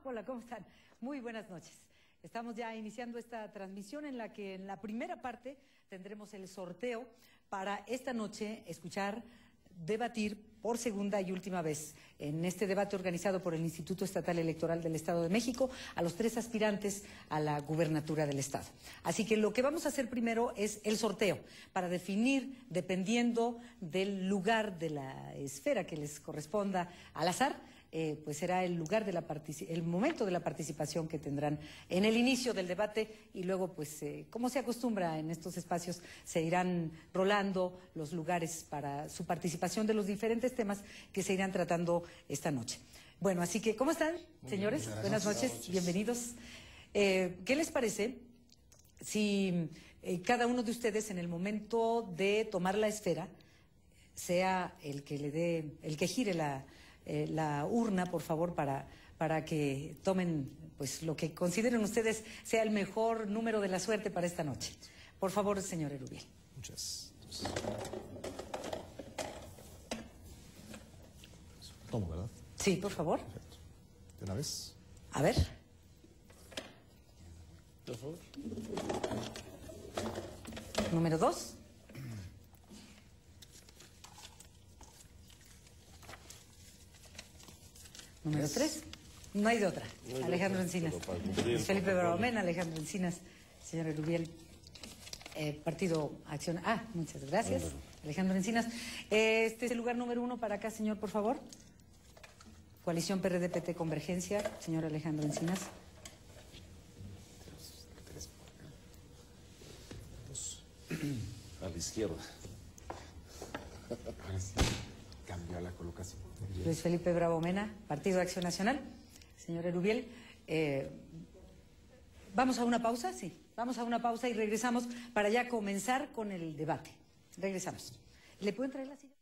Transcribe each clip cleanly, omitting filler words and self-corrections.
Hola, ¿cómo están? Muy buenas noches. Estamos ya iniciando esta transmisión en la que en la primera parte tendremos el sorteo para esta noche escuchar, debatir por segunda y última vez en este debate organizado por el Instituto Estatal Electoral del Estado de México a los 3 aspirantes a la gubernatura del Estado. Así que lo que vamos a hacer primero es el sorteo para definir, dependiendo del lugar de la esfera que les corresponda al azar, pues será el lugar de el momento de la participación que tendrán en el inicio del debate y luego, pues, como se acostumbra en estos espacios, se irán rolando los lugares para su participación de los diferentes temas que se irán tratando esta noche. Bueno, así que, ¿cómo están, señores? Buenas noches, bienvenidos. ¿Qué les parece si cada uno de ustedes en el momento de tomar la esfera sea el que gire la urna, por favor, para que tomen pues lo que consideren ustedes sea el mejor número de la suerte para esta noche? Por favor, señor Erubiel. Muchas. Tomo, ¿verdad? Sí, por favor. Perfecto. ¿De una vez? A ver. Por favor. Número 2. Número 3. No hay de otra. Alejandro Encinas. Felipe Barahona, Alejandro Encinas, señor Erubiel. Partido Acción. Muchas gracias. Alejandro Encinas. Este es el lugar número 1 para acá, señor, por favor. Coalición PRD-PT Convergencia, señor Alejandro Encinas. A la izquierda. Ahora sí, cambió la colocación. Luis Felipe Bravo Mena, Partido Acción Nacional. Señor Erubiel, ¿vamos a una pausa? Sí, vamos a una pausa y regresamos para ya comenzar con el debate. Regresamos. ¿Le pueden traer la silla?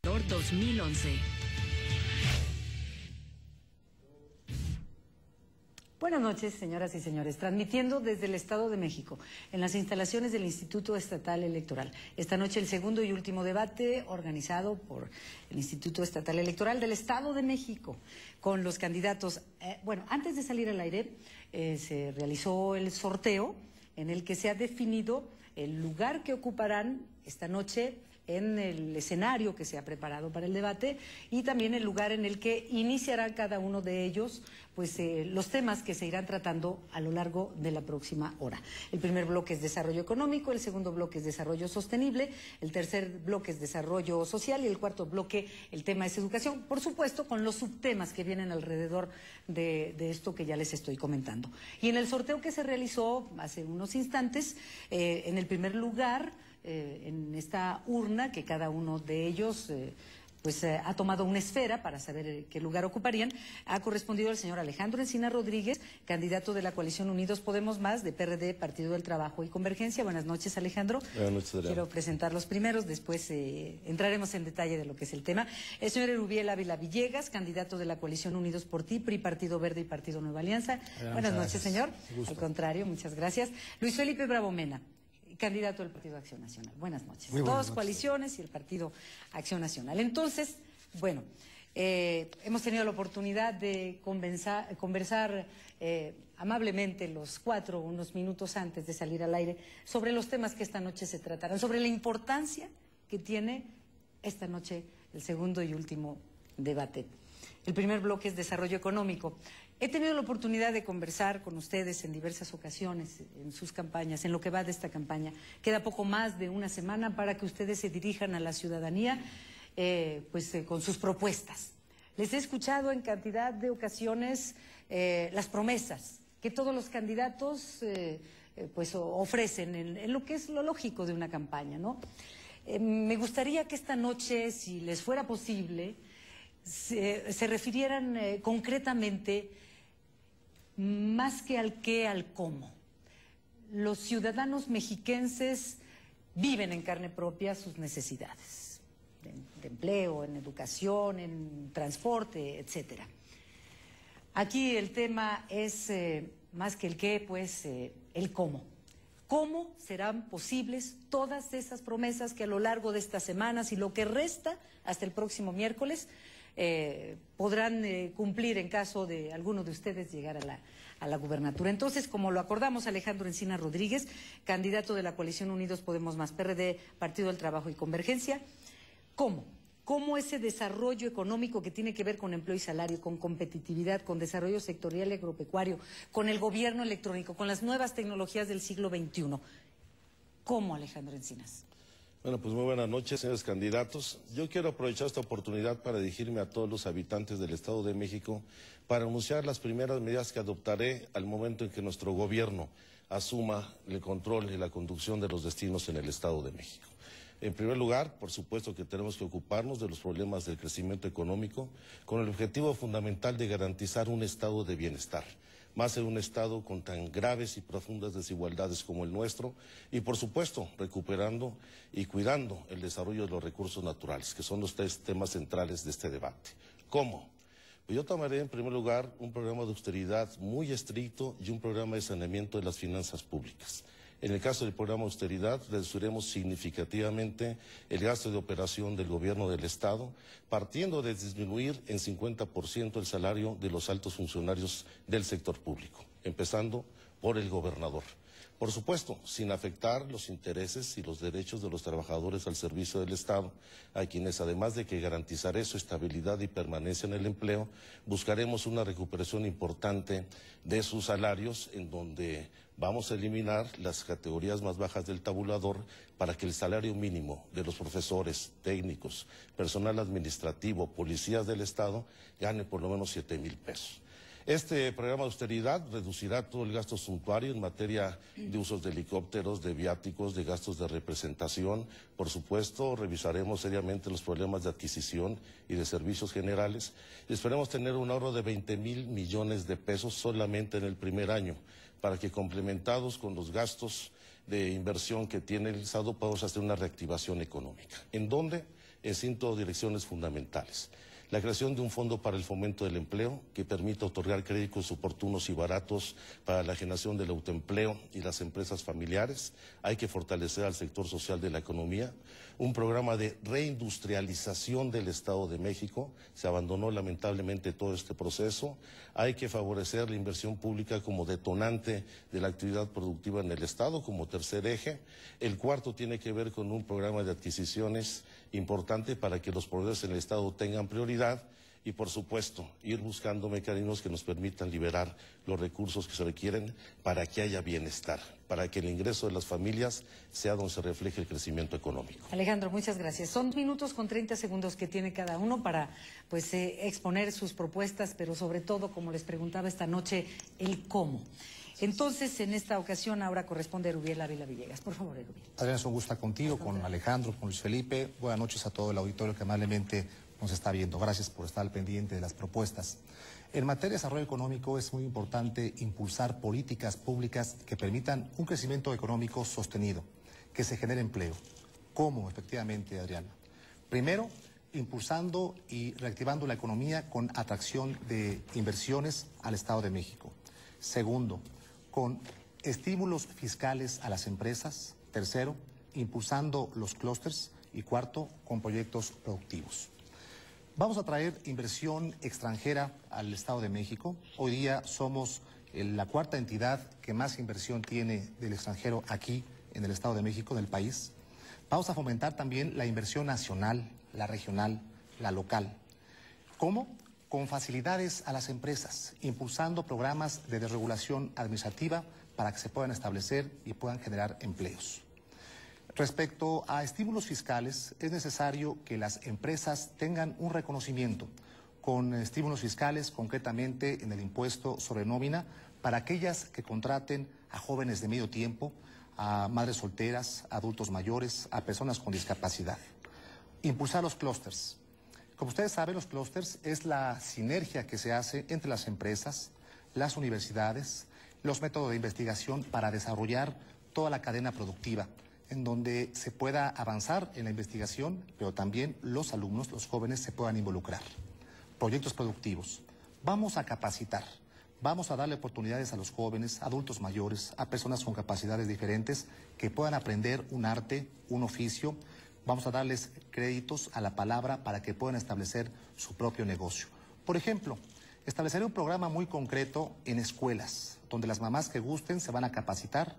Elector 2011. Buenas noches, señoras y señores. Transmitiendo desde el Estado de México, en las instalaciones del Instituto Estatal Electoral. Esta noche el segundo y último debate organizado por el Instituto Estatal Electoral del Estado de México, con los candidatos. Bueno, antes de salir al aire, se realizó el sorteo en el que se ha definido el lugar que ocuparán esta noche en el escenario que se ha preparado para el debate y también el lugar en el que iniciará cada uno de ellos pues los temas que se irán tratando a lo largo de la próxima hora. El primer bloque es desarrollo económico, el segundo bloque es desarrollo sostenible, el tercer bloque es desarrollo social y el cuarto bloque el tema es educación, por supuesto con los subtemas que vienen alrededor de esto que ya les estoy comentando. Y en el sorteo que se realizó hace unos instantes, en el primer lugar, en esta urna que cada uno de ellos ha tomado una esfera para saber qué lugar ocuparían, ha correspondido al señor Alejandro Encinas Rodríguez, candidato de la coalición Unidos Podemos Más, de PRD, Partido del Trabajo y Convergencia. Buenas noches, Alejandro. Buenas noches, Adriana. Quiero presentar los primeros, después entraremos en detalle de lo que es el tema. El señor Erubiel Ávila Villegas, candidato de la coalición Unidos por Ti, PRI, Partido Verde y Partido Nueva Alianza. Buenas noches, señor. Al contrario, muchas gracias. Luis Felipe Bravo Mena, candidato del Partido Acción Nacional. Buenas noches. Dos coaliciones y el Partido Acción Nacional. Entonces, bueno, hemos tenido la oportunidad de conversar amablemente los 4, unos minutos antes de salir al aire, sobre los temas que esta noche se tratarán, sobre la importancia que tiene esta noche el segundo y último debate. El primer bloque es desarrollo económico. He tenido la oportunidad de conversar con ustedes en diversas ocasiones, en sus campañas, en lo que va de esta campaña. Queda poco más de una semana para que ustedes se dirijan a la ciudadanía con sus propuestas. Les he escuchado en cantidad de ocasiones las promesas que todos los candidatos ofrecen en lo que es lo lógico de una campaña, ¿no? Me gustaría que esta noche, si les fuera posible, se refirieran concretamente más que al cómo. Los ciudadanos mexiquenses viven en carne propia sus necesidades de empleo, en educación, en transporte, etcétera. Aquí el tema es más que el qué, pues el cómo. ¿Cómo serán posibles todas esas promesas que a lo largo de estas semanas y lo que resta hasta el próximo miércoles podrán cumplir en caso de alguno de ustedes llegar a la gubernatura? Entonces, como lo acordamos, Alejandro Encinas Rodríguez, candidato de la coalición Unidos Podemos Más, PRD, Partido del Trabajo y Convergencia, ¿Cómo ese desarrollo económico que tiene que ver con empleo y salario, con competitividad, con desarrollo sectorial y agropecuario, con el gobierno electrónico, con las nuevas tecnologías del siglo XXI? ¿Cómo, Alejandro Encinas? Bueno, pues muy buenas noches, señores candidatos. Yo quiero aprovechar esta oportunidad para dirigirme a todos los habitantes del Estado de México para anunciar las primeras medidas que adoptaré al momento en que nuestro gobierno asuma el control y la conducción de los destinos en el Estado de México. En primer lugar, por supuesto que tenemos que ocuparnos de los problemas del crecimiento económico con el objetivo fundamental de garantizar un estado de bienestar, más en un estado con tan graves y profundas desigualdades como el nuestro, y por supuesto recuperando y cuidando el desarrollo de los recursos naturales, que son los tres temas centrales de este debate. ¿Cómo? Pues yo tomaré en primer lugar un programa de austeridad muy estricto y un programa de saneamiento de las finanzas públicas. En el caso del programa de austeridad, reduciremos significativamente el gasto de operación del gobierno del Estado, partiendo de disminuir en 50% el salario de los altos funcionarios del sector público, empezando por el gobernador. Por supuesto, sin afectar los intereses y los derechos de los trabajadores al servicio del Estado, a quienes, además de que garantizaré su estabilidad y permanencia en el empleo, buscaremos una recuperación importante de sus salarios, en donde vamos a eliminar las categorías más bajas del tabulador para que el salario mínimo de los profesores, técnicos, personal administrativo, policías del Estado, gane por lo menos 7,000 pesos. Este programa de austeridad reducirá todo el gasto suntuario en materia de usos de helicópteros, de viáticos, de gastos de representación. Por supuesto, revisaremos seriamente los problemas de adquisición y de servicios generales. Y esperemos tener un ahorro de 20,000 millones de pesos solamente en el primer año, para que, complementados con los gastos de inversión que tiene el Estado, podamos hacer una reactivación económica. ¿En dónde? En 5 direcciones fundamentales. La creación de un fondo para el fomento del empleo que permita otorgar créditos oportunos y baratos para la generación del autoempleo y las empresas familiares. Hay que fortalecer al sector social de la economía. Un programa de reindustrialización del Estado de México. Se abandonó lamentablemente todo este proceso. Hay que favorecer la inversión pública como detonante de la actividad productiva en el Estado, como tercer eje. El cuarto tiene que ver con un programa de adquisiciones importante para que los proveedores en el Estado tengan prioridad y, por supuesto, ir buscando mecanismos que nos permitan liberar los recursos que se requieren para que haya bienestar, para que el ingreso de las familias sea donde se refleje el crecimiento económico. Alejandro, muchas gracias. Son 2 minutos con 30 segundos que tiene cada uno para exponer sus propuestas, pero sobre todo, como les preguntaba esta noche, el cómo. Entonces, en esta ocasión, ahora corresponde a Erubiel Ávila Villegas. Por favor, Erubiel. Adriana, es un gusto estar contigo, con Alejandro, con Luis Felipe. Buenas noches a todo el auditorio que amablemente nos está viendo. Gracias por estar al pendiente de las propuestas. En materia de desarrollo económico es muy importante impulsar políticas públicas que permitan un crecimiento económico sostenido, que se genere empleo. ¿Cómo, efectivamente, Adriana? Primero, impulsando y reactivando la economía con atracción de inversiones al Estado de México. Segundo, con estímulos fiscales a las empresas. Tercero, impulsando los clústeres. Y cuarto, con proyectos productivos. Vamos a traer inversión extranjera al Estado de México. Hoy día somos la 4ª entidad que más inversión tiene del extranjero aquí en el Estado de México, en el país. Vamos a fomentar también la inversión nacional, la regional, la local. ¿Cómo? Con facilidades a las empresas, impulsando programas de desregulación administrativa para que se puedan establecer y puedan generar empleos. Respecto a estímulos fiscales, es necesario que las empresas tengan un reconocimiento con estímulos fiscales, concretamente en el impuesto sobre nómina, para aquellas que contraten a jóvenes de medio tiempo, a madres solteras, a adultos mayores, a personas con discapacidad. Impulsar los clústeres. Como ustedes saben, los clústeres es la sinergia que se hace entre las empresas, las universidades, los métodos de investigación para desarrollar toda la cadena productiva, en donde se pueda avanzar en la investigación, pero también los alumnos, los jóvenes, se puedan involucrar. Proyectos productivos. Vamos a capacitar Vamos a darle oportunidades a los jóvenes, adultos mayores, a personas con capacidades diferentes que puedan aprender un arte, un oficio. Vamos a darles créditos a la palabra para que puedan establecer su propio negocio. Por ejemplo, estableceré un programa muy concreto en escuelas, donde las mamás que gusten se van a capacitar,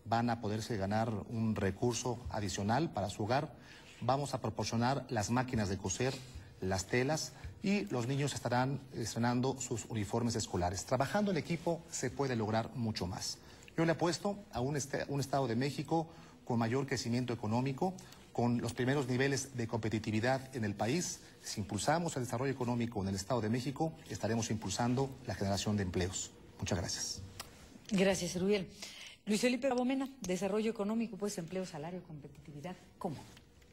van a poderse ganar un recurso adicional para su hogar. Vamos a proporcionar las máquinas de coser, las telas, y los niños estarán estrenando sus uniformes escolares. Trabajando en equipo se puede lograr mucho más. Yo le apuesto a un Estado de México con mayor crecimiento económico, con los primeros niveles de competitividad en el país. Si impulsamos el desarrollo económico en el Estado de México, estaremos impulsando la generación de empleos. Muchas gracias. Gracias, Erubiel. Luis Felipe Abomena, desarrollo económico, pues empleo, salario, competitividad. ¿Cómo?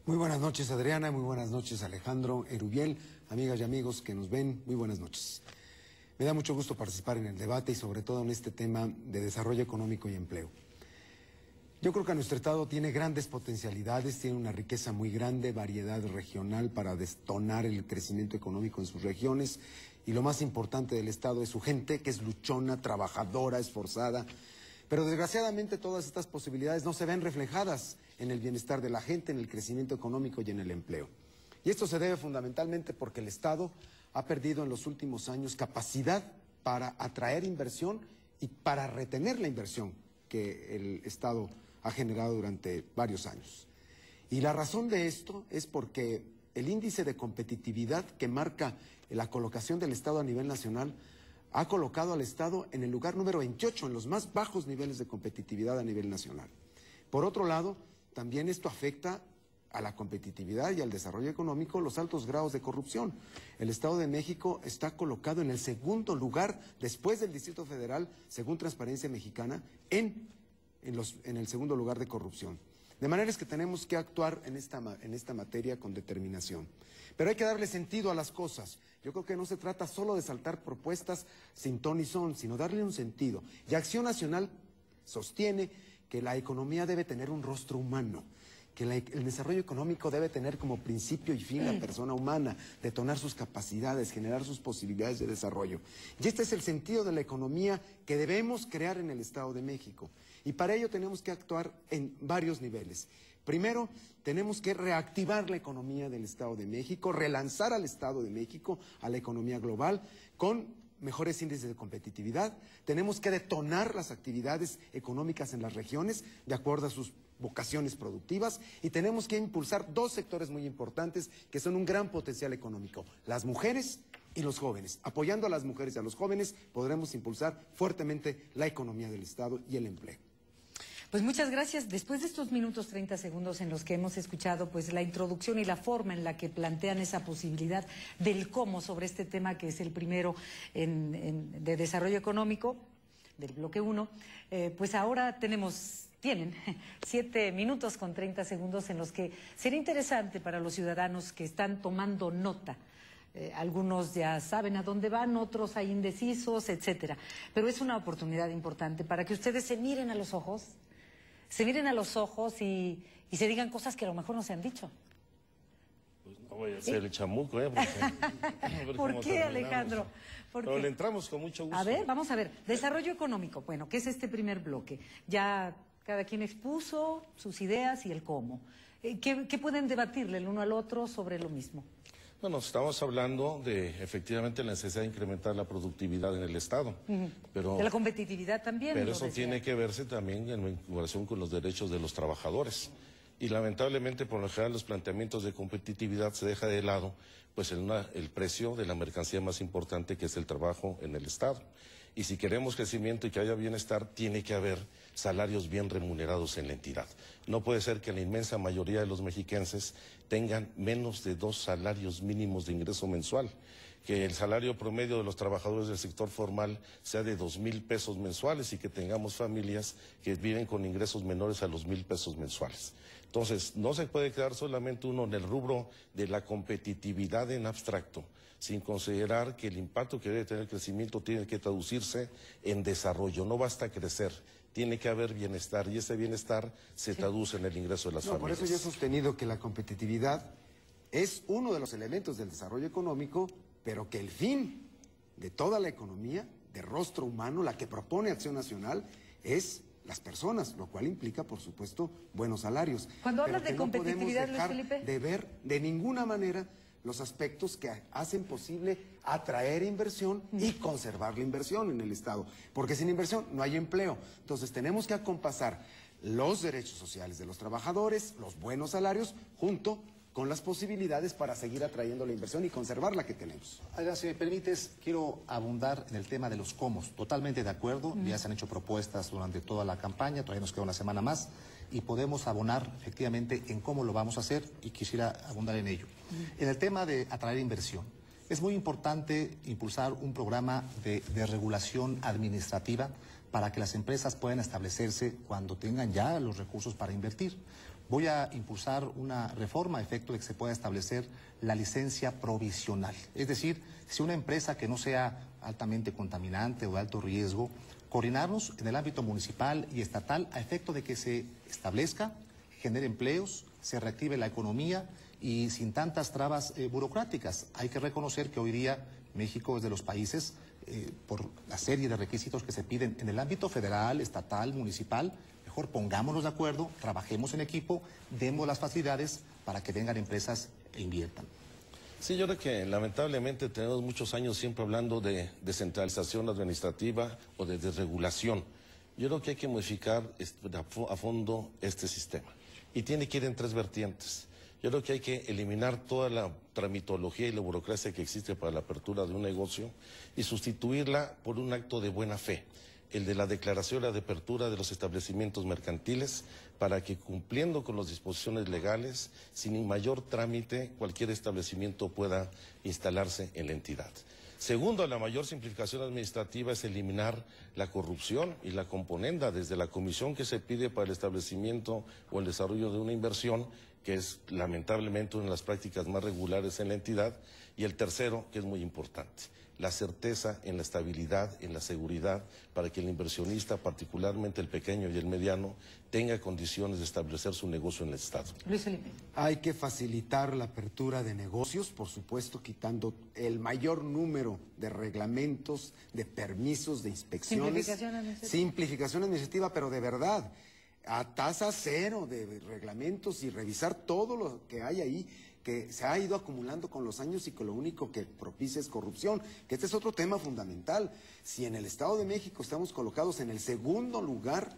Muy buenas noches, Adriana, muy buenas noches, Alejandro, Erubiel, amigas y amigos que nos ven, muy buenas noches. Me da mucho gusto participar en el debate y sobre todo en este tema de desarrollo económico y empleo. Yo creo que nuestro Estado tiene grandes potencialidades, tiene una riqueza muy grande, variedad regional para detonar el crecimiento económico en sus regiones, y lo más importante del Estado es su gente, que es luchona, trabajadora, esforzada. Pero desgraciadamente todas estas posibilidades no se ven reflejadas en el bienestar de la gente, en el crecimiento económico y en el empleo. Y esto se debe fundamentalmente porque el Estado ha perdido en los últimos años capacidad para atraer inversión y para retener la inversión que el Estado ha generado durante varios años. Y la razón de esto es porque el índice de competitividad que marca la colocación del Estado a nivel nacional ha colocado al Estado en el lugar número 28, en los más bajos niveles de competitividad a nivel nacional. Por otro lado, también esto afecta a la competitividad y al desarrollo económico los altos grados de corrupción. El Estado de México está colocado en el segundo lugar, después del Distrito Federal, según Transparencia Mexicana, en el segundo lugar de corrupción. De manera es que tenemos que actuar en esta materia con determinación. Pero hay que darle sentido a las cosas. Yo creo que no se trata solo de saltar propuestas sin ton ni son, sino darle un sentido. Y Acción Nacional sostiene que la economía debe tener un rostro humano, que el desarrollo económico debe tener como principio y fin la persona humana, detonar sus capacidades, generar sus posibilidades de desarrollo. Y este es el sentido de la economía que debemos crear en el Estado de México. Y para ello tenemos que actuar en varios niveles. Primero, tenemos que reactivar la economía del Estado de México, relanzar al Estado de México a la economía global con mejores índices de competitividad. Tenemos que detonar las actividades económicas en las regiones de acuerdo a sus vocaciones productivas, y tenemos que impulsar dos sectores muy importantes que son un gran potencial económico: las mujeres y los jóvenes. Apoyando a las mujeres y a los jóvenes podremos impulsar fuertemente la economía del Estado y el empleo. Pues muchas gracias. Después de estos minutos 30 segundos en los que hemos escuchado pues la introducción y la forma en la que plantean esa posibilidad del cómo sobre este tema, que es el primero de desarrollo económico del bloque 1, pues ahora tienen 7 minutos con 30 segundos en los que sería interesante para los ciudadanos que están tomando nota. Algunos ya saben a dónde van, otros hay indecisos, etcétera. Pero es una oportunidad importante para que ustedes se miren a los ojos y se digan cosas que a lo mejor no se han dicho. Pues no voy a ser el chamuco, ¿Por qué, Alejandro? Pero le entramos con mucho gusto. A ver, vamos a ver. Desarrollo económico. Bueno, ¿qué es este primer bloque? Ya cada quien expuso sus ideas y el cómo. ¿Qué pueden debatirle el uno al otro sobre lo mismo? Bueno, estamos hablando de efectivamente la necesidad de incrementar la productividad en el Estado. Pero, de la competitividad también. Pero eso tiene que verse también en vinculación con los derechos de los trabajadores. Y lamentablemente, por lo general, los planteamientos de competitividad se deja de lado pues el precio de la mercancía más importante, que es el trabajo en el Estado. Y si queremos crecimiento y que haya bienestar, tiene que haber salarios bien remunerados en la entidad. No puede ser que la inmensa mayoría de los mexiquenses tengan menos de 2 salarios mínimos de ingreso mensual, que el salario promedio de los trabajadores del sector formal sea de 2,000 pesos mensuales y que tengamos familias que viven con ingresos menores a los 1,000 pesos mensuales. Entonces, no se puede quedar solamente uno en el rubro de la competitividad en abstracto, sin considerar que el impacto que debe tener el crecimiento tiene que traducirse en desarrollo. No basta crecer, tiene que haber bienestar, y ese bienestar se traduce en el ingreso de las familias. Por eso yo he sostenido que la competitividad es uno de los elementos del desarrollo económico, pero que el fin de toda la economía de rostro humano, la que propone Acción Nacional, es las personas, lo cual implica, por supuesto, buenos salarios. Cuando hablas Pero de que no competitividad, podemos dejar Luis Felipe, de ver de ninguna manera los aspectos que hacen posible atraer inversión y conservar la inversión en el Estado. Porque sin inversión no hay empleo. Entonces tenemos que acompasar los derechos sociales de los trabajadores, los buenos salarios, junto con las posibilidades para seguir atrayendo la inversión y conservar la que tenemos. Adriana, si me permites, quiero abundar en el tema de los cómo. Totalmente de acuerdo, ya se han hecho propuestas durante toda la campaña, todavía nos queda una semana más, y podemos abonar efectivamente en cómo lo vamos a hacer, y quisiera abundar en ello. En el tema de atraer inversión, es muy importante impulsar un programa de regulación administrativa para que las empresas puedan establecerse cuando tengan ya los recursos para invertir. Voy a impulsar una reforma a efecto de que se pueda establecer la licencia provisional. Es decir, si una empresa que no sea altamente contaminante o de alto riesgo, coordinarnos en el ámbito municipal y estatal a efecto de que se establezca, genere empleos, se reactive la economía y sin tantas trabas burocráticas. Hay que reconocer que hoy día México es de los países, por la serie de requisitos que se piden en el ámbito federal, estatal, municipal, mejor pongámonos de acuerdo, trabajemos en equipo, demos las facilidades para que vengan empresas e inviertan. Sí, yo creo que lamentablemente tenemos muchos años siempre hablando de descentralización administrativa o de desregulación. Yo creo que hay que modificar a fondo este sistema y tiene que ir en tres vertientes. Yo creo que hay que eliminar toda la tramitología y la burocracia que existe para la apertura de un negocio y sustituirla por un acto de buena fe, el de la declaración de apertura de los establecimientos mercantiles, para que cumpliendo con las disposiciones legales, sin mayor trámite, cualquier establecimiento pueda instalarse en la entidad. Segundo, la mayor simplificación administrativa es eliminar la corrupción y la componenda desde la comisión que se pide para el establecimiento o el desarrollo de una inversión, que es lamentablemente una de las prácticas más regulares en la entidad. Y el tercero, que es muy importante, la certeza en la estabilidad, en la seguridad, para que el inversionista, particularmente el pequeño y el mediano, tenga condiciones de establecer su negocio en el Estado. Luis Felipe. Hay que facilitar la apertura de negocios, por supuesto, quitando el mayor número de reglamentos, de permisos, de inspecciones. Simplificación administrativa. Simplificación administrativa, pero de verdad, a tasa cero de reglamentos y revisar todo lo que hay ahí, que se ha ido acumulando con los años y que lo único que propicia es corrupción, que este es otro tema fundamental. Si en el Estado de México estamos colocados en el segundo lugar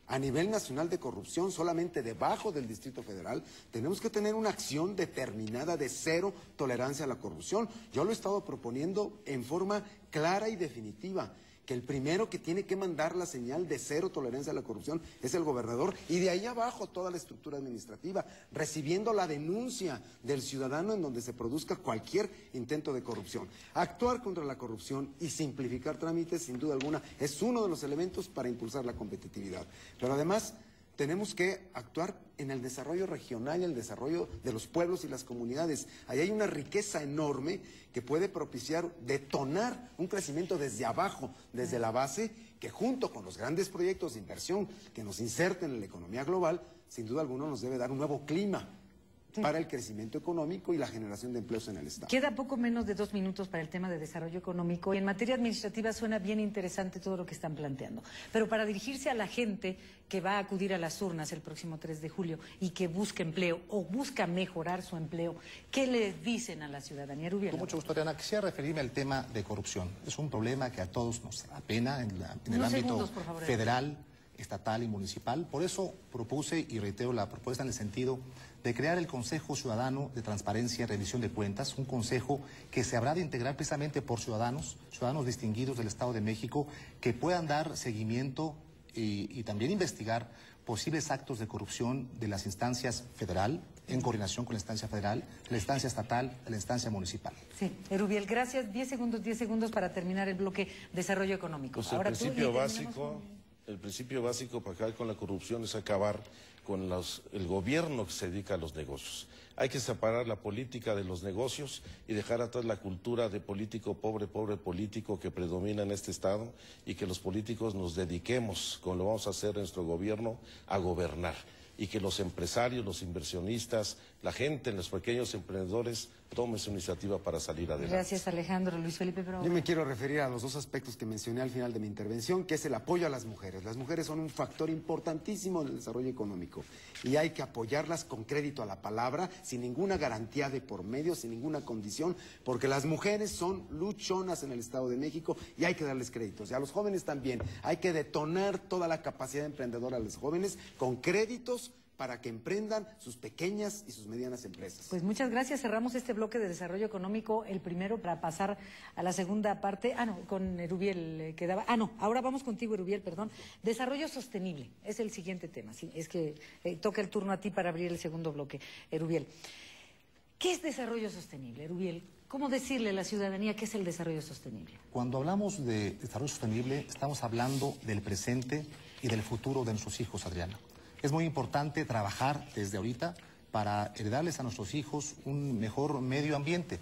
a nivel nacional de corrupción, solamente debajo del Distrito Federal, tenemos que tener una acción determinada de cero tolerancia a la corrupción. Yo lo he estado proponiendo en forma clara y definitiva, que el primero que tiene que mandar la señal de cero tolerancia a la corrupción es el gobernador, y de ahí abajo toda la estructura administrativa, recibiendo la denuncia del ciudadano en donde se produzca cualquier intento de corrupción. Actuar contra la corrupción y simplificar trámites, sin duda alguna, es uno de los elementos para impulsar la competitividad. Pero además tenemos que actuar en el desarrollo regional y el desarrollo de los pueblos y las comunidades. Ahí hay una riqueza enorme que puede propiciar, detonar un crecimiento desde abajo, desde la base, que junto con los grandes proyectos de inversión que nos inserten en la economía global, sin duda alguna nos debe dar un nuevo clima para el crecimiento económico y la generación de empleos en el Estado. Queda poco menos de 2 minutos para el tema de desarrollo económico y en materia administrativa suena bien interesante todo lo que están planteando. Pero para dirigirse a la gente que va a acudir a las urnas el próximo 3 de julio y que busca empleo o busca mejorar su empleo, ¿qué le dicen a la ciudadanía? Rubiela. Con mucho gusto, Adriana. Quisiera referirme al tema de corrupción. Es un problema que a todos nos apena en el ámbito federal, estatal y municipal. Por eso propuse y reitero la propuesta en el sentido de crear el Consejo Ciudadano de Transparencia y Rendición de Cuentas, un consejo que se habrá de integrar precisamente por ciudadanos distinguidos del Estado de México, que puedan dar seguimiento y también investigar posibles actos de corrupción de las instancias federal, en coordinación con la instancia federal, la instancia estatal, la instancia municipal. Sí, Erubiel, gracias. 10 segundos para terminar el bloque desarrollo económico. Pues Ahora el principio básico para acabar con la corrupción es acabar con el gobierno que se dedica a los negocios. Hay que separar la política de los negocios y dejar atrás la cultura de político pobre político que predomina en este Estado, y que los políticos nos dediquemos, como lo vamos a hacer en nuestro gobierno, a gobernar, y que los empresarios, los inversionistas, la gente, los pequeños emprendedores tome su iniciativa para salir adelante. Gracias, Alejandro. Luis Felipe Bravo. Yo me quiero referir a los dos aspectos que mencioné al final de mi intervención, que es el apoyo a las mujeres. Las mujeres son un factor importantísimo en el desarrollo económico y hay que apoyarlas con crédito a la palabra, sin ninguna garantía de por medio, sin ninguna condición, porque las mujeres son luchonas en el Estado de México y hay que darles créditos. Y a los jóvenes también, hay que detonar toda la capacidad emprendedora a los jóvenes con créditos para que emprendan sus pequeñas y sus medianas empresas. Pues muchas gracias. Cerramos este bloque de desarrollo económico, el primero, para pasar a la segunda parte. Con Erubiel quedaba. Ahora vamos contigo, Erubiel, perdón. Desarrollo sostenible es el siguiente tema. Sí, es que toca el turno a ti para abrir el segundo bloque, Erubiel. ¿Qué es desarrollo sostenible, Erubiel? ¿Cómo decirle a la ciudadanía qué es el desarrollo sostenible? Cuando hablamos de desarrollo sostenible, estamos hablando del presente y del futuro de nuestros hijos, Adriana. Es muy importante trabajar desde ahorita para heredarles a nuestros hijos un mejor medio ambiente.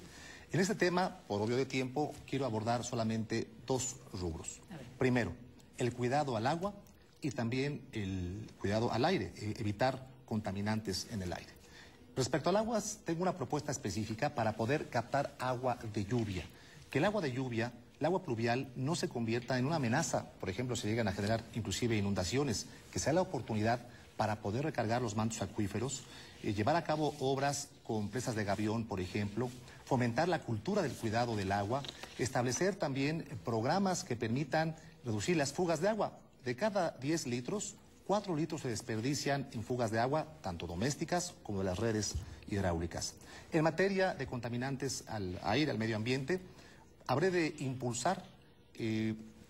En este tema, por obvio de tiempo, quiero abordar solamente dos rubros. Primero, el cuidado al agua y también el cuidado al aire, evitar contaminantes en el aire. Respecto al agua, tengo una propuesta específica para poder captar agua de lluvia. Que el agua de lluvia, el agua pluvial, no se convierta en una amenaza. Por ejemplo, se llegan a generar inclusive inundaciones, que sea la oportunidad para poder recargar los mantos acuíferos, llevar a cabo obras con presas de gavión, por ejemplo, fomentar la cultura del cuidado del agua, establecer también programas que permitan reducir las fugas de agua. De cada 10 litros, 4 litros se desperdician en fugas de agua, tanto domésticas como de las redes hidráulicas. En materia de contaminantes al aire, al medio ambiente, habré de impulsar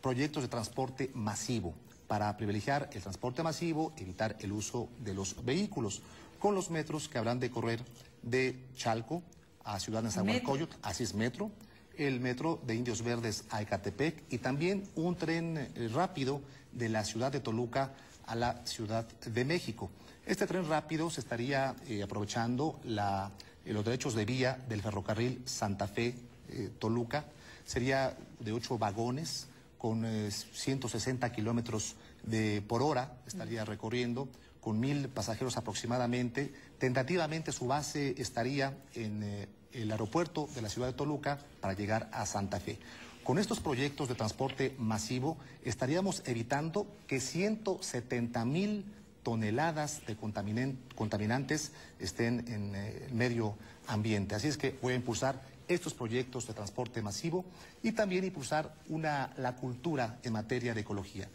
proyectos de transporte masivo, para privilegiar el transporte masivo, evitar el uso de los vehículos, con los metros que habrán de correr de Chalco a Ciudad Nezahualcóyotl, así es metro, el metro de Indios Verdes a Ecatepec y también un tren rápido de la ciudad de Toluca a la Ciudad de México. Este tren rápido se estaría aprovechando los derechos de vía del ferrocarril Santa Fe-Toluca, sería de 8 vagones, con 160 kilómetros por hora, estaría recorriendo, con 1,000 pasajeros aproximadamente. Tentativamente su base estaría en el aeropuerto de la ciudad de Toluca para llegar a Santa Fe. Con estos proyectos de transporte masivo estaríamos evitando que 170,000 toneladas de contaminantes estén en el medio ambiente. Así es que voy a impulsar estos proyectos de transporte masivo y también impulsar la cultura en materia de ecología.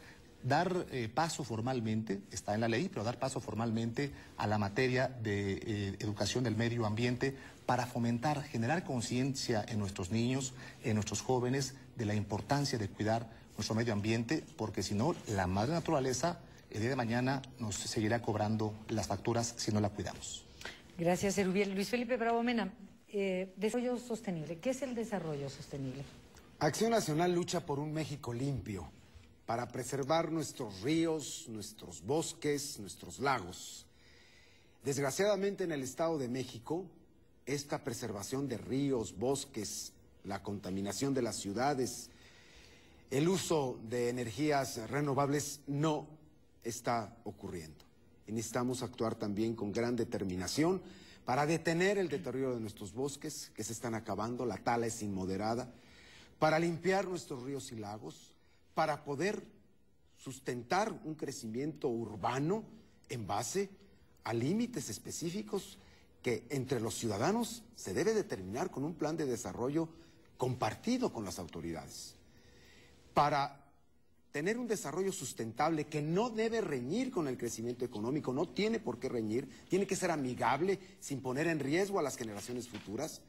Dar paso formalmente, está en la ley, pero dar paso formalmente a la materia de educación del medio ambiente para fomentar, generar conciencia en nuestros niños, en nuestros jóvenes, de la importancia de cuidar nuestro medio ambiente, porque si no, la madre naturaleza el día de mañana nos seguirá cobrando las facturas si no la cuidamos. Gracias, Erubiel. Luis Felipe Bravo Mena. Desarrollo sostenible. ¿Qué es el desarrollo sostenible? Acción Nacional lucha por un México limpio, para preservar nuestros ríos, nuestros bosques, nuestros lagos. Desgraciadamente en el Estado de México, esta preservación de ríos, bosques, la contaminación de las ciudades, el uso de energías renovables no está ocurriendo. Y necesitamos actuar también con gran determinación para detener el deterioro de nuestros bosques, que se están acabando, la tala es inmoderada, para limpiar nuestros ríos y lagos, para poder sustentar un crecimiento urbano en base a límites específicos que entre los ciudadanos se debe determinar con un plan de desarrollo compartido con las autoridades. Para tener un desarrollo sustentable que no debe reñir con el crecimiento económico, no tiene por qué reñir, tiene que ser amigable sin poner en riesgo a las generaciones futuras,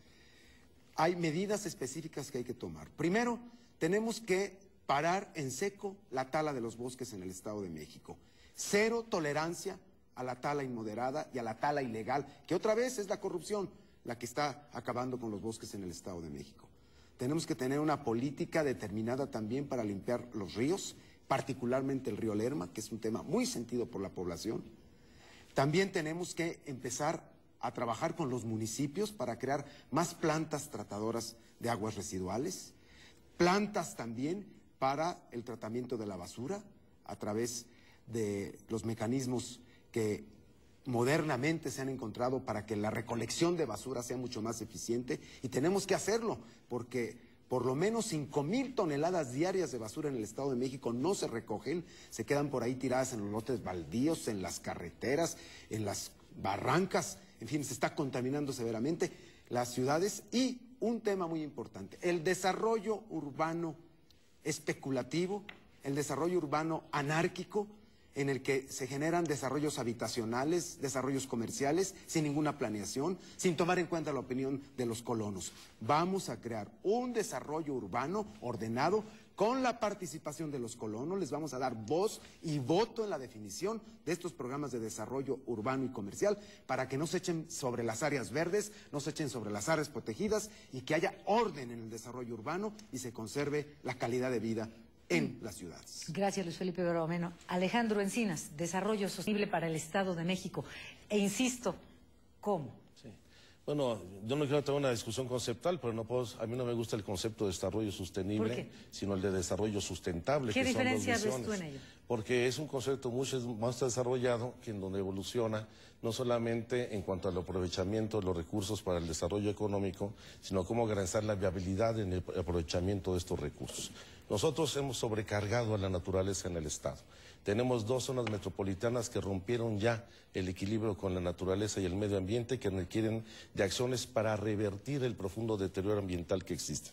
hay medidas específicas que hay que tomar. Primero, tenemos que parar en seco la tala de los bosques en el Estado de México. Cero tolerancia a la tala inmoderada y a la tala ilegal, que otra vez es la corrupción la que está acabando con los bosques en el Estado de México. Tenemos que tener una política determinada también para limpiar los ríos, particularmente el río Lerma, que es un tema muy sentido por la población. También tenemos que empezar a trabajar con los municipios para crear más plantas tratadoras de aguas residuales, plantas también para el tratamiento de la basura a través de los mecanismos que modernamente se han encontrado para que la recolección de basura sea mucho más eficiente, y tenemos que hacerlo porque por lo menos 5,000 toneladas diarias de basura en el Estado de México no se recogen, se quedan por ahí tiradas en los lotes baldíos, en las carreteras, en las barrancas, en fin, se está contaminando severamente las ciudades. Y un tema muy importante, el desarrollo urbano especulativo, el desarrollo urbano anárquico, en el que se generan desarrollos habitacionales, desarrollos comerciales, sin ninguna planeación, sin tomar en cuenta la opinión de los colonos. Vamos a crear un desarrollo urbano ordenado con la participación de los colonos, les vamos a dar voz y voto en la definición de estos programas de desarrollo urbano y comercial, para que no se echen sobre las áreas verdes, no se echen sobre las áreas protegidas, y que haya orden en el desarrollo urbano y se conserve la calidad de vida en las ciudades. Gracias, Luis Felipe Beromeno. Alejandro Encinas, desarrollo sostenible para el Estado de México. E insisto, ¿cómo? Sí. Bueno, yo no quiero tener una discusión conceptual, pero a mí no me gusta el concepto de desarrollo sostenible, sino el de desarrollo sustentable. ¿Qué diferencia ves tú en ello? Porque es un concepto mucho más desarrollado, que en donde evoluciona no solamente en cuanto al aprovechamiento de los recursos para el desarrollo económico, sino cómo garantizar la viabilidad en el aprovechamiento de estos recursos. Nosotros hemos sobrecargado a la naturaleza en el Estado. Tenemos 2 zonas metropolitanas que rompieron ya el equilibrio con la naturaleza y el medio ambiente, que requieren de acciones para revertir el profundo deterioro ambiental que existe.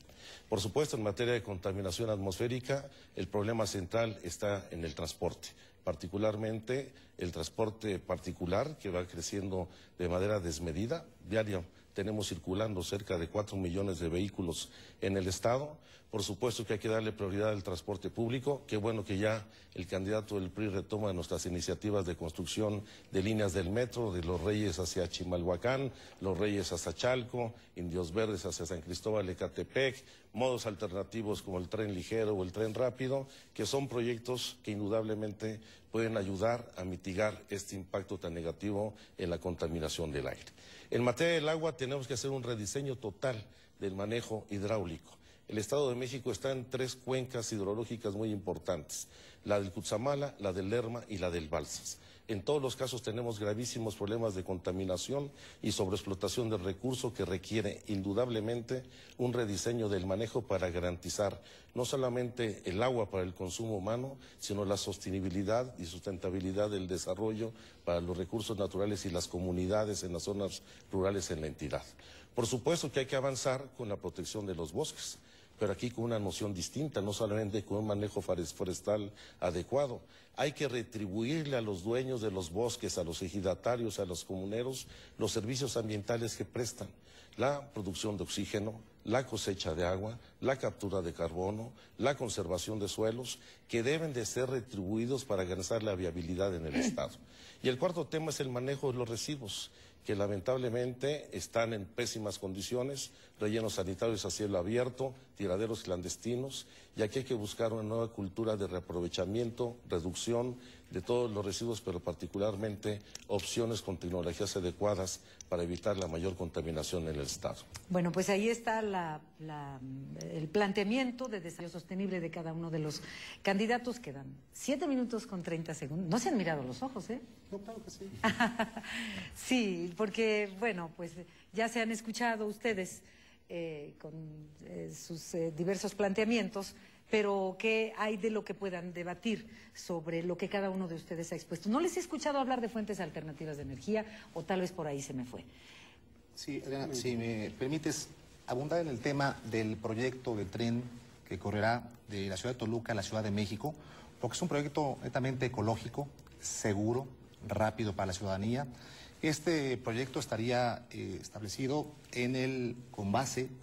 Por supuesto, en materia de contaminación atmosférica, el problema central está en el transporte, particularmente el transporte particular, que va creciendo de manera desmedida. Diario tenemos circulando cerca de 4 millones de vehículos en el Estado. Por supuesto que hay que darle prioridad al transporte público. Qué bueno que ya el candidato del PRI retoma nuestras iniciativas de construcción de líneas del metro, de Los Reyes hacia Chimalhuacán, Los Reyes hacia Chalco, Indios Verdes hacia San Cristóbal de Ecatepec, modos alternativos como el tren ligero o el tren rápido, que son proyectos que indudablemente pueden ayudar a mitigar este impacto tan negativo en la contaminación del aire. En materia del agua tenemos que hacer un rediseño total del manejo hidráulico. El Estado de México está en 3 cuencas hidrológicas muy importantes, la del Cutzamala, la del Lerma y la del Balsas. En todos los casos tenemos gravísimos problemas de contaminación y sobreexplotación del recurso, que requiere indudablemente un rediseño del manejo para garantizar no solamente el agua para el consumo humano, sino la sostenibilidad y sustentabilidad del desarrollo para los recursos naturales y las comunidades en las zonas rurales en la entidad. Por supuesto que hay que avanzar con la protección de los bosques, pero aquí con una noción distinta, no solamente con un manejo forestal adecuado. Hay que retribuirle a los dueños de los bosques, a los ejidatarios, a los comuneros, los servicios ambientales que prestan: la producción de oxígeno, la cosecha de agua, la captura de carbono, la conservación de suelos, que deben de ser retribuidos para garantizar la viabilidad en el Estado. Y el cuarto tema es el manejo de los residuos, que lamentablemente están en pésimas condiciones, rellenos sanitarios a cielo abierto, tiraderos clandestinos, y aquí hay que buscar una nueva cultura de reaprovechamiento, reducción de todos los residuos, pero particularmente opciones con tecnologías adecuadas para evitar la mayor contaminación en el Estado. Bueno, pues ahí está el planteamiento de desarrollo sostenible de cada uno de los candidatos. Quedan 7 minutos con 30 segundos. No se han mirado los ojos, ¿eh? No, claro que sí. Sí, porque, bueno, pues ya se han escuchado ustedes con sus diversos planteamientos, pero ¿qué hay de lo que puedan debatir sobre lo que cada uno de ustedes ha expuesto? No les he escuchado hablar de fuentes alternativas de energía, o tal vez por ahí se me fue. Sí, Adriana, si me permites abundar en el tema del proyecto de tren que correrá de la ciudad de Toluca a la Ciudad de México, porque es un proyecto netamente ecológico, seguro, rápido para la ciudadanía. Este proyecto estaría establecido con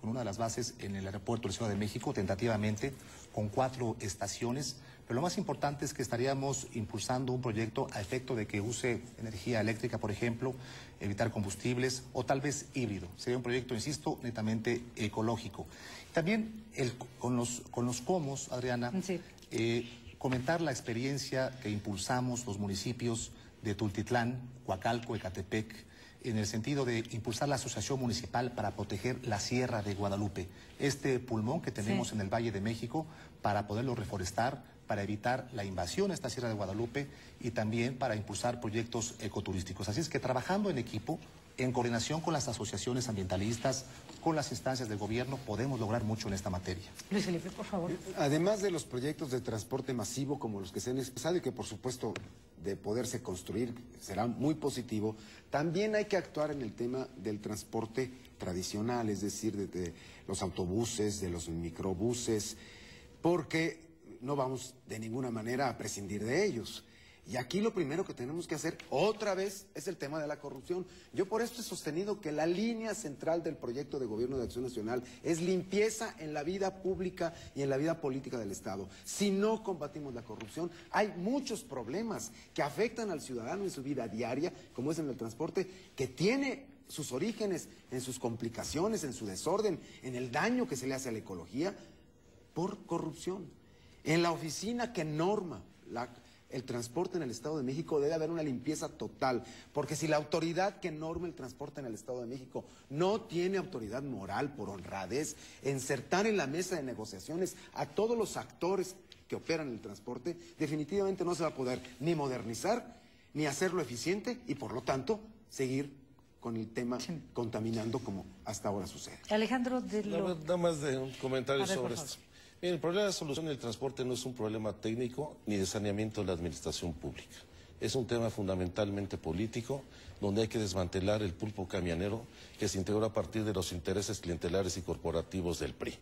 una de las bases en el aeropuerto de la Ciudad de México, tentativamente, con 4 estaciones. Pero lo más importante es que estaríamos impulsando un proyecto a efecto de que use energía eléctrica, por ejemplo, evitar combustibles, o tal vez híbrido. Sería un proyecto, insisto, netamente ecológico. También con los comos, Adriana, sí. Comentar la experiencia que impulsamos los municipios de Tultitlán, Coacalco, Ecatepec, en el sentido de impulsar la asociación municipal para proteger la Sierra de Guadalupe, este pulmón que tenemos en el Valle de México, para poderlo reforestar, para evitar la invasión a esta Sierra de Guadalupe y también para impulsar proyectos ecoturísticos. Así es que trabajando en equipo, en coordinación con las asociaciones ambientalistas, con las instancias del gobierno, podemos lograr mucho en esta materia. Luis Felipe, por favor. Además de los proyectos de transporte masivo como los que se han expresado y que por supuesto de poderse construir será muy positivo, también hay que actuar en el tema del transporte tradicional, es decir, de los autobuses, de los microbuses, porque no vamos de ninguna manera a prescindir de ellos. Y aquí lo primero que tenemos que hacer otra vez es el tema de la corrupción. Yo por esto he sostenido que la línea central del proyecto de Gobierno de Acción Nacional es limpieza en la vida pública y en la vida política del Estado. Si no combatimos la corrupción, hay muchos problemas que afectan al ciudadano en su vida diaria, como es en el transporte, que tiene sus orígenes en sus complicaciones, en su desorden, en el daño que se le hace a la ecología por corrupción. En la oficina que norma el transporte en el Estado de México debe haber una limpieza total, porque si la autoridad que norma el transporte en el Estado de México no tiene autoridad moral por honradez, insertar en la mesa de negociaciones a todos los actores que operan el transporte, definitivamente no se va a poder ni modernizar, ni hacerlo eficiente y por lo tanto seguir con el tema contaminando como hasta ahora sucede. Alejandro, Nada más de un comentario sobre esto. El problema de solución del transporte no es un problema técnico ni de saneamiento de la administración pública. Es un tema fundamentalmente político, donde hay que desmantelar el pulpo camionero que se integró a partir de los intereses clientelares y corporativos del PRI.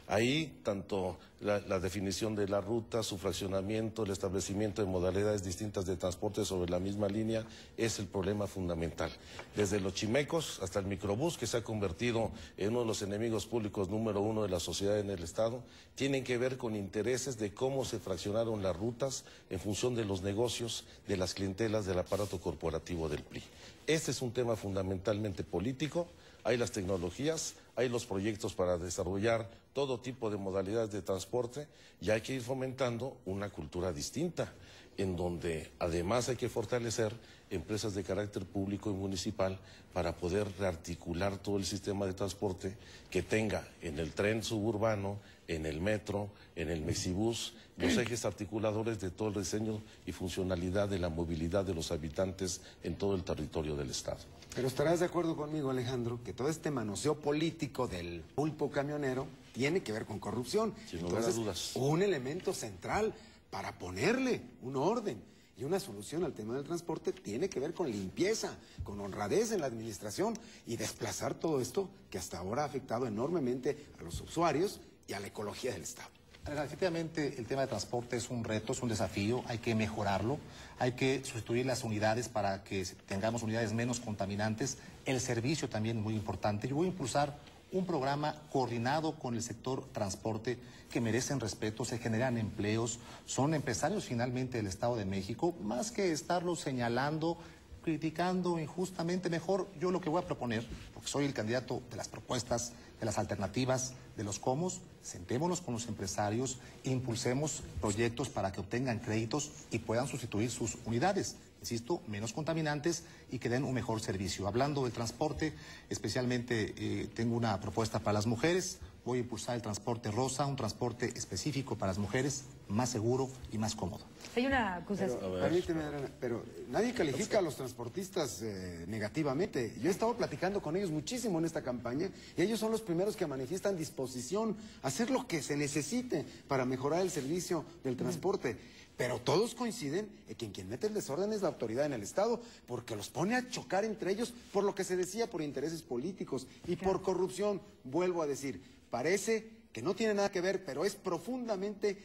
Ahí, tanto la definición de la ruta, su fraccionamiento, el establecimiento de modalidades distintas de transporte sobre la misma línea, es el problema fundamental. Desde los chimecos hasta el microbús, que se ha convertido en uno de los enemigos públicos número 1 de la sociedad en el Estado, tienen que ver con intereses de cómo se fraccionaron las rutas en función de los negocios, de las clientelas, del aparato corporativo del PRI. Este es un tema fundamentalmente político. Hay las tecnologías, hay los proyectos para desarrollar todo tipo de modalidades de transporte y hay que ir fomentando una cultura distinta, en donde además hay que fortalecer empresas de carácter público y municipal para poder rearticular todo el sistema de transporte que tenga en el tren suburbano, en el metro, en el mexibús, los ejes articuladores de todo el diseño y funcionalidad de la movilidad de los habitantes en todo el territorio del Estado. Pero estarás de acuerdo conmigo, Alejandro, que todo este manoseo político del pulpo camionero tiene que ver con corrupción. Sin lugar a dudas. Un elemento central para ponerle un orden y una solución al tema del transporte tiene que ver con limpieza, con honradez en la administración y desplazar todo esto que hasta ahora ha afectado enormemente a los usuarios y a la ecología del Estado. Efectivamente, el tema de transporte es un reto, es un desafío, hay que mejorarlo, hay que sustituir las unidades para que tengamos unidades menos contaminantes. El servicio también es muy importante. Yo voy a impulsar un programa coordinado con el sector transporte que merecen respeto, se generan empleos, son empresarios finalmente del Estado de México, más que estarlos señalando, criticando injustamente. Mejor yo lo que voy a proponer, porque soy el candidato de las propuestas, de las alternativas, de los cómo, sentémonos con los empresarios, impulsemos proyectos para que obtengan créditos y puedan sustituir sus unidades, insisto, menos contaminantes y que den un mejor servicio. Hablando del transporte, especialmente tengo una propuesta para las mujeres. Voy a impulsar el transporte rosa, un transporte específico para las mujeres, más seguro y más cómodo. Hay una acusación. Permíteme, Adriana, pero nadie califica a los transportistas negativamente. Yo he estado platicando con ellos muchísimo en esta campaña y ellos son los primeros que manifiestan disposición a hacer lo que se necesite para mejorar el servicio del transporte. Pero todos coinciden en que quien mete el desorden es la autoridad en el Estado, porque los pone a chocar entre ellos por lo que se decía, por intereses políticos y por corrupción. Vuelvo a decir, parece que no tiene nada que ver, pero es profundamente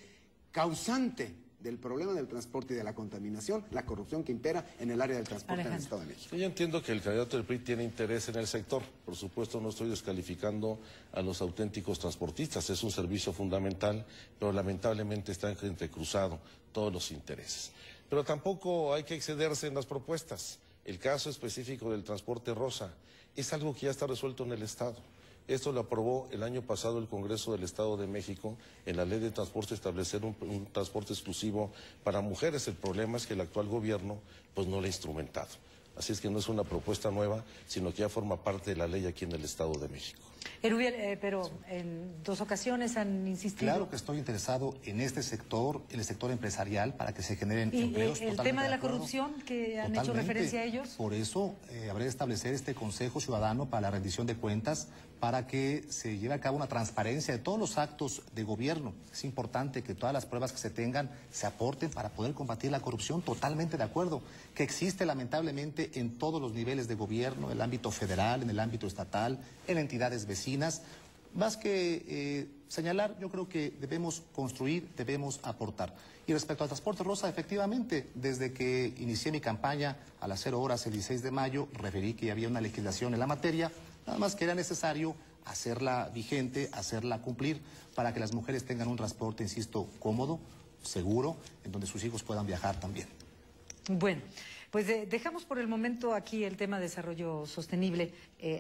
causante del problema del transporte y de la contaminación, la corrupción que impera en el área del transporte en el Estado de México. Yo entiendo que el candidato del PRI tiene interés en el sector. Por supuesto, no estoy descalificando a los auténticos transportistas. Es un servicio fundamental, pero lamentablemente está entrecruzado todos los intereses. Pero tampoco hay que excederse en las propuestas. El caso específico del transporte rosa es algo que ya está resuelto en el Estado. Esto lo aprobó el año pasado el Congreso del Estado de México en la Ley de Transporte, establecer un transporte exclusivo para mujeres. El problema es que el actual gobierno pues no lo ha instrumentado. Así es que no es una propuesta nueva, sino que ya forma parte de la ley aquí en el Estado de México. Erubiel, pero en 2 ocasiones han insistido. Claro que estoy interesado en este sector, en el sector empresarial, para que se generen ¿Y empleos. el tema de la corrupción que han hecho referencia a ellos? Por eso habré de establecer este Consejo Ciudadano para la rendición de cuentas, para que se lleve a cabo una transparencia de todos los actos de gobierno. Es importante que todas las pruebas que se tengan se aporten para poder combatir la corrupción. Totalmente de acuerdo, que existe lamentablemente en todos los niveles de gobierno, en el ámbito federal, en el ámbito estatal, en entidades vecinas. Más que señalar, yo creo que debemos construir, debemos aportar. Y respecto al transporte rosa, efectivamente, desde que inicié mi campaña a las 0 horas el 16 de mayo, referí que había una legislación en la materia, nada más que era necesario hacerla vigente, hacerla cumplir, para que las mujeres tengan un transporte, insisto, cómodo, seguro, en donde sus hijos puedan viajar también. Bueno, pues dejamos por el momento aquí el tema de desarrollo sostenible.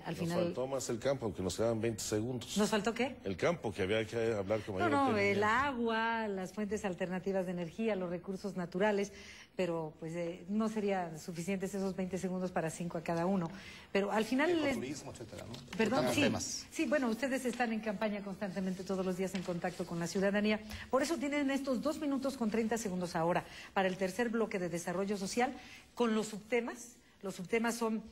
Al final... Nos faltó más el campo, aunque nos quedan 20 segundos. ¿Nos faltó qué? El campo, que había que hablar con mayor el agua, las fuentes alternativas de energía, los recursos naturales, pero pues no serían suficientes esos 20 segundos para 5 a cada uno. Pero al final... Turismo, etcétera, ¿no? Perdón, sí, bueno, ustedes están en campaña constantemente todos los días en contacto con la ciudadanía. Por eso tienen estos 2 minutos con 30 segundos ahora para el tercer bloque de desarrollo social con los subtemas. Los subtemas son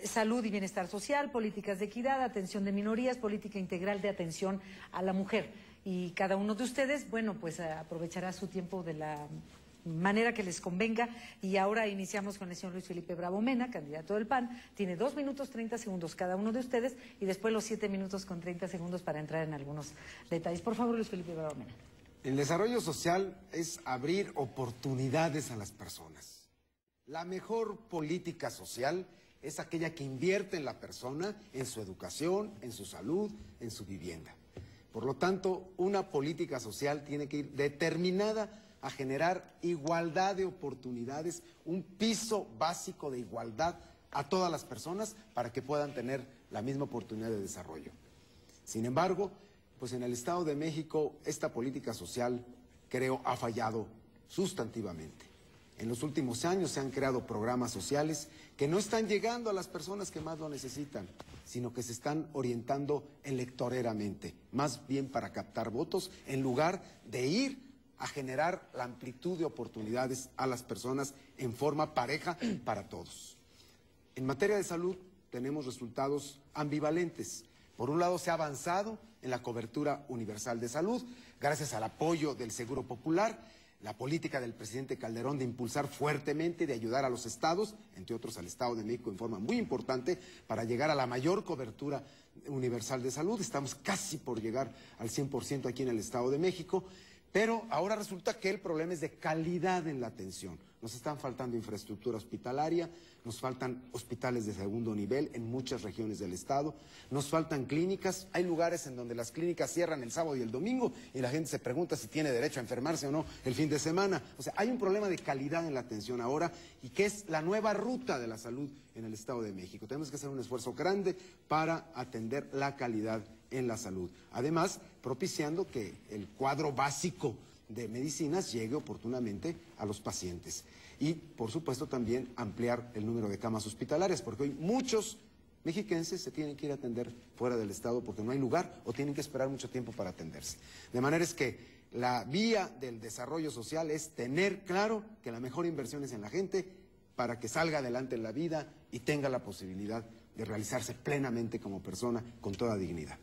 salud y bienestar social, políticas de equidad, atención de minorías, política integral de atención a la mujer. Y cada uno de ustedes, bueno, pues aprovechará su tiempo de la manera que les convenga. Y ahora iniciamos con el señor Luis Felipe Bravo Mena, candidato del PAN. Tiene 2 minutos 30 segundos cada uno de ustedes y después los 7 minutos con 30 segundos para entrar en algunos detalles. Por favor, Luis Felipe Bravo Mena. El desarrollo social es abrir oportunidades a las personas. La mejor política social es aquella que invierte en la persona, en su educación, en su salud, en su vivienda. Por lo tanto, una política social tiene que ir determinada a generar igualdad de oportunidades, un piso básico de igualdad a todas las personas para que puedan tener la misma oportunidad de desarrollo. Sin embargo, pues en el Estado de México esta política social, creo, ha fallado sustantivamente. En los últimos años se han creado programas sociales que no están llegando a las personas que más lo necesitan, sino que se están orientando electoreramente, más bien para captar votos, en lugar de ir a generar la amplitud de oportunidades a las personas en forma pareja para todos. En materia de salud tenemos resultados ambivalentes. Por un lado se ha avanzado en la cobertura universal de salud, gracias al apoyo del Seguro Popular, la política del presidente Calderón de impulsar fuertemente y de ayudar a los estados, entre otros al Estado de México en forma muy importante, para llegar a la mayor cobertura universal de salud. Estamos casi por llegar al 100% aquí en el Estado de México, pero ahora resulta que el problema es de calidad en la atención. Nos están faltando infraestructura hospitalaria, nos faltan hospitales de segundo nivel en muchas regiones del estado, nos faltan clínicas. Hay lugares en donde las clínicas cierran el sábado y el domingo y la gente se pregunta si tiene derecho a enfermarse o no el fin de semana. O sea, hay un problema de calidad en la atención ahora y que es la nueva ruta de la salud en el Estado de México. Tenemos que hacer un esfuerzo grande para atender la calidad en la salud. Además, propiciando que el cuadro básico de medicinas llegue oportunamente a los pacientes. Y, por supuesto, también ampliar el número de camas hospitalarias, porque hoy muchos mexiquenses se tienen que ir a atender fuera del estado porque no hay lugar o tienen que esperar mucho tiempo para atenderse. De manera es que la vía del desarrollo social es tener claro que la mejor inversión es en la gente para que salga adelante en la vida y tenga la posibilidad de realizarse plenamente como persona con toda dignidad.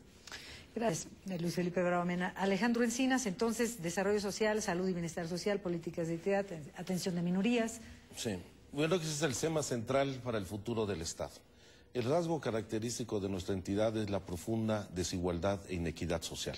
Gracias, Luis Felipe Bravo Mena. Alejandro Encinas, entonces, desarrollo social, salud y bienestar social, políticas de equidad, atención de minorías. Sí, bueno, que ese es el tema central para el futuro del Estado. El rasgo característico de nuestra entidad es la profunda desigualdad e inequidad social.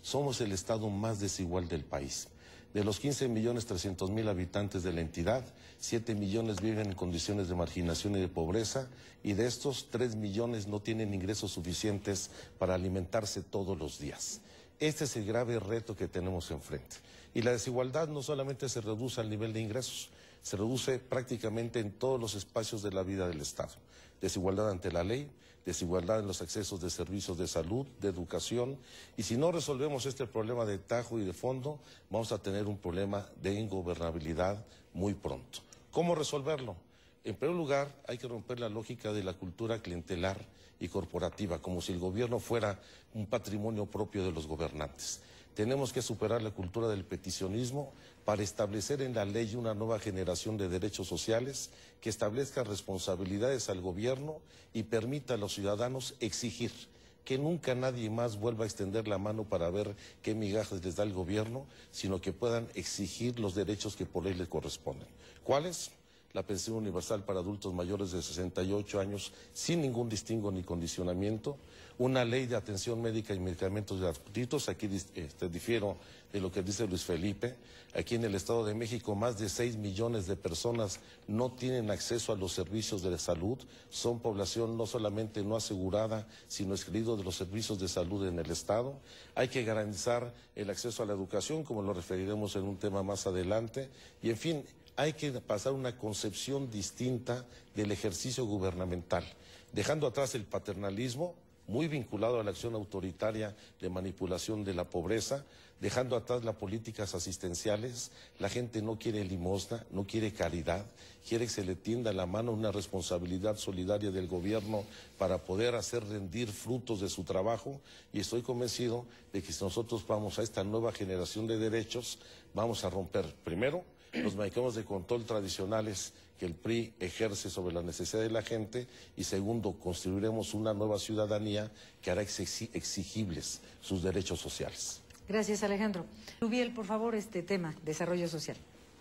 Somos el Estado más desigual del país. De los 15.300.000 habitantes de la entidad, 7 millones viven en condiciones de marginación y de pobreza, y de estos 3 millones no tienen ingresos suficientes para alimentarse todos los días. Este es el grave reto que tenemos enfrente. Y la desigualdad no solamente se reduce al nivel de ingresos, se reduce prácticamente en todos los espacios de la vida del Estado. Desigualdad ante la ley, desigualdad en los accesos de servicios de salud, de educación, y si no resolvemos este problema de tajo y de fondo, vamos a tener un problema de ingobernabilidad muy pronto. ¿Cómo resolverlo? en primer lugar, hay que romper la lógica de la cultura clientelar y corporativa, como si el gobierno fuera un patrimonio propio de los gobernantes. Tenemos que superar la cultura del peticionismo para establecer en la ley una nueva generación de derechos sociales que establezca responsabilidades al gobierno y permita a los ciudadanos exigir que nunca nadie más vuelva a extender la mano para ver qué migajas les da el gobierno, sino que puedan exigir los derechos que por ley les corresponden. ¿Cuáles? La pensión universal para adultos mayores de 68 años sin ningún distingo ni condicionamiento, una ley de atención médica y medicamentos gratuitos. Aquí difiero de lo que dice Luis Felipe. Aquí en el Estado de México más de 6 millones de personas no tienen acceso a los servicios de salud, son población no solamente no asegurada, sino excluido de los servicios de salud en el Estado. Hay que garantizar el acceso a la educación, como lo referiremos en un tema más adelante, y en fin, hay que pasar una concepción distinta del ejercicio gubernamental, dejando atrás el paternalismo, muy vinculado a la acción autoritaria de manipulación de la pobreza, dejando atrás las políticas asistenciales. La gente no quiere limosna, no quiere caridad, quiere que se le tienda la mano una responsabilidad solidaria del gobierno para poder hacer rendir frutos de su trabajo, y estoy convencido de que si nosotros vamos a esta nueva generación de derechos, vamos a romper, primero, los mecanismos de control tradicionales que el PRI ejerce sobre la necesidad de la gente, y segundo, construiremos una nueva ciudadanía que hará exigibles sus derechos sociales. Gracias, Alejandro. Rubiel, por favor, este tema, desarrollo social.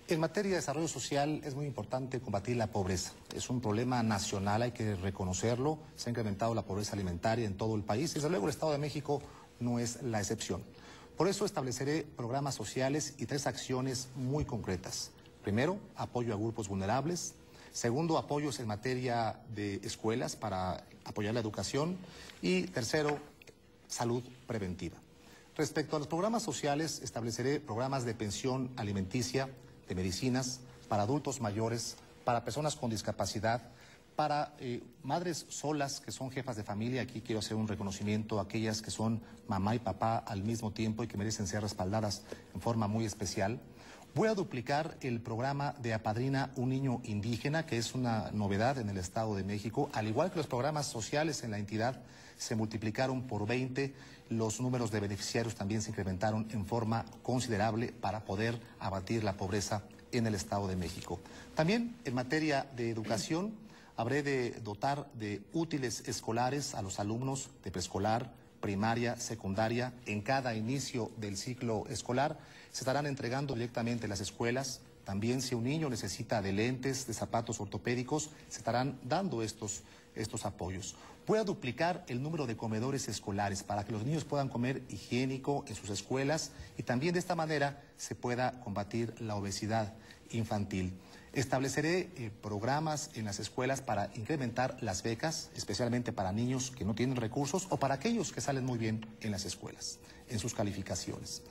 En materia de desarrollo social es muy importante combatir la pobreza. Es un problema nacional, hay que reconocerlo. Se ha incrementado la pobreza alimentaria en todo el país. Desde luego el Estado de México no es la excepción. Por eso estableceré programas sociales y 3 acciones muy concretas. Primero, apoyo a grupos vulnerables. Segundo, apoyos en materia de escuelas para apoyar la educación. Y tercero, salud preventiva. Respecto a los programas sociales, estableceré programas de pensión alimenticia, de medicinas, para adultos mayores, para personas con discapacidad, para madres solas que son jefas de familia. Aquí quiero hacer un reconocimiento a aquellas que son mamá y papá al mismo tiempo y que merecen ser respaldadas en forma muy especial. Voy a duplicar el programa de Apadrina un Niño Indígena, que es una novedad en el Estado de México. Al igual que los programas sociales en la entidad se multiplicaron por 20, los números de beneficiarios también se incrementaron en forma considerable para poder abatir la pobreza en el Estado de México. También en materia de educación, habré de dotar de útiles escolares a los alumnos de preescolar, primaria, secundaria. En cada inicio del ciclo escolar se estarán entregando directamente en las escuelas. También si un niño necesita de lentes, de zapatos ortopédicos, se estarán dando estos apoyos. Voy a duplicar el número de comedores escolares para que los niños puedan comer higiénico en sus escuelas y también de esta manera se pueda combatir la obesidad infantil. Estableceré programas en las escuelas para incrementar las becas, especialmente para niños que no tienen recursos o para aquellos que salen muy bien en las escuelas, en sus calificaciones.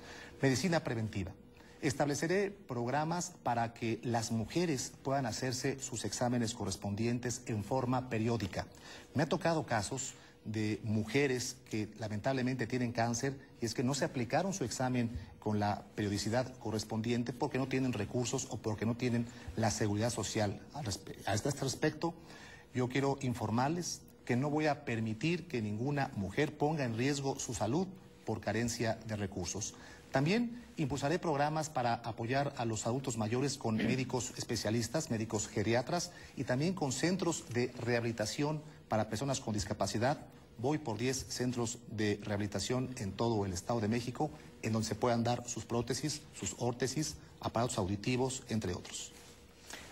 Medicina preventiva. Estableceré programas para que las mujeres puedan hacerse sus exámenes correspondientes en forma periódica. Me ha tocado casos de mujeres que lamentablemente tienen cáncer y es que no se aplicaron su examen con la periodicidad correspondiente porque no tienen recursos o porque no tienen la seguridad social. A este respecto, yo quiero informarles que no voy a permitir que ninguna mujer ponga en riesgo su salud por carencia de recursos. También impulsaré programas para apoyar a los adultos mayores con médicos especialistas, médicos geriatras y también con centros de rehabilitación para personas con discapacidad. Voy por 10 centros de rehabilitación en todo el Estado de México, en donde se puedan dar sus prótesis, sus órtesis, aparatos auditivos, entre otros.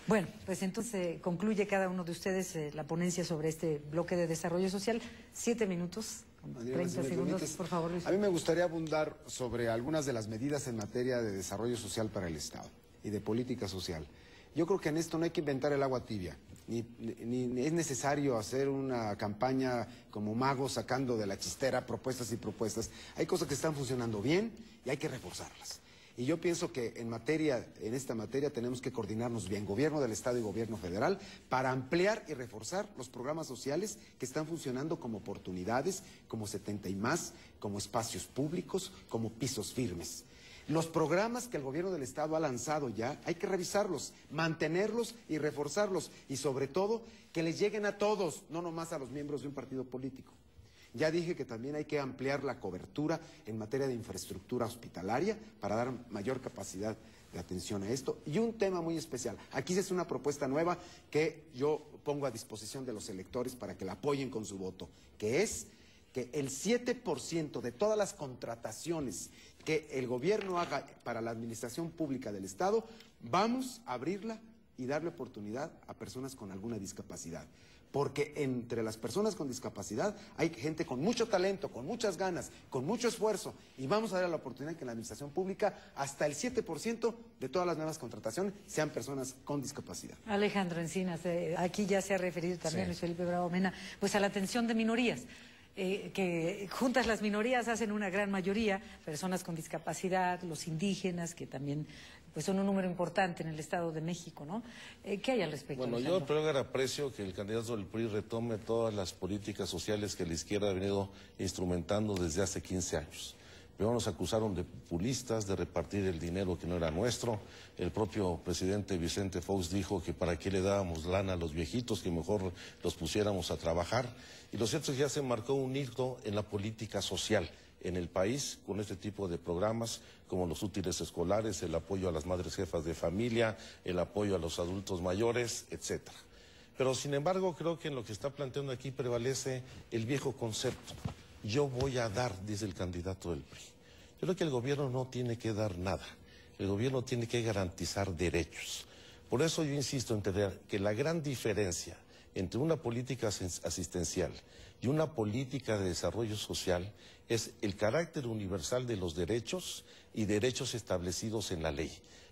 Bueno, pues entonces concluye cada uno de ustedes la ponencia sobre este bloque de desarrollo social. 7 minutos, Adriana, 30 si segundos, permites, por favor, Luis. A mí me gustaría abundar sobre algunas de las medidas en materia de desarrollo social para el Estado y de política social. Yo creo que en esto no hay que inventar el agua tibia, ni es necesario hacer una campaña como magos sacando de la chistera propuestas y propuestas. Hay cosas que están funcionando bien y hay que reforzarlas. Y yo pienso que en esta materia tenemos que coordinarnos bien, gobierno del Estado y gobierno federal, para ampliar y reforzar los programas sociales que están funcionando como oportunidades, como 70 y más, como espacios públicos, como pisos firmes. Los programas que el gobierno del Estado ha lanzado ya, hay que revisarlos, mantenerlos y reforzarlos, y sobre todo, que les lleguen a todos, no nomás a los miembros de un partido político. Ya dije que también hay que ampliar la cobertura en materia de infraestructura hospitalaria para dar mayor capacidad de atención a esto. Y un tema muy especial, aquí es una propuesta nueva que yo pongo a disposición de los electores para que la apoyen con su voto, que es que el 7% de todas las contrataciones que el gobierno haga para la administración pública del Estado, vamos a abrirla y darle oportunidad a personas con alguna discapacidad. Porque entre las personas con discapacidad hay gente con mucho talento, con muchas ganas, con mucho esfuerzo, y vamos a dar la oportunidad que en la administración pública hasta el 7% de todas las nuevas contrataciones sean personas con discapacidad. Alejandro Encinas, aquí ya se ha referido también Luis Felipe Bravo Mena, pues a la atención de minorías. Que juntas las minorías hacen una gran mayoría, personas con discapacidad, los indígenas, que también pues son un número importante en el Estado de México, ¿no? ¿Qué hay al respecto? Bueno, Alejandro? yo primero aprecio que el candidato del PRI retome todas las políticas sociales que la izquierda ha venido instrumentando desde hace 15 años. Primero nos acusaron de populistas, de repartir el dinero que no era nuestro. El propio presidente Vicente Fox dijo que para qué le dábamos lana a los viejitos, que mejor los pusiéramos a trabajar. Y lo cierto es que ya se marcó un hito en la política social en el país con este tipo de programas como los útiles escolares, el apoyo a las madres jefas de familia, el apoyo a los adultos mayores, etcétera. Pero sin embargo creo que en lo que está planteando aquí prevalece el viejo concepto. Yo voy a dar, dice el candidato del PRI. Yo creo que el gobierno no tiene que dar nada. El gobierno tiene que garantizar derechos. Por eso yo insisto en tener que la gran diferencia entre una política asistencial y una política de desarrollo social es el carácter universal de los derechos y derechos establecidos en la ley,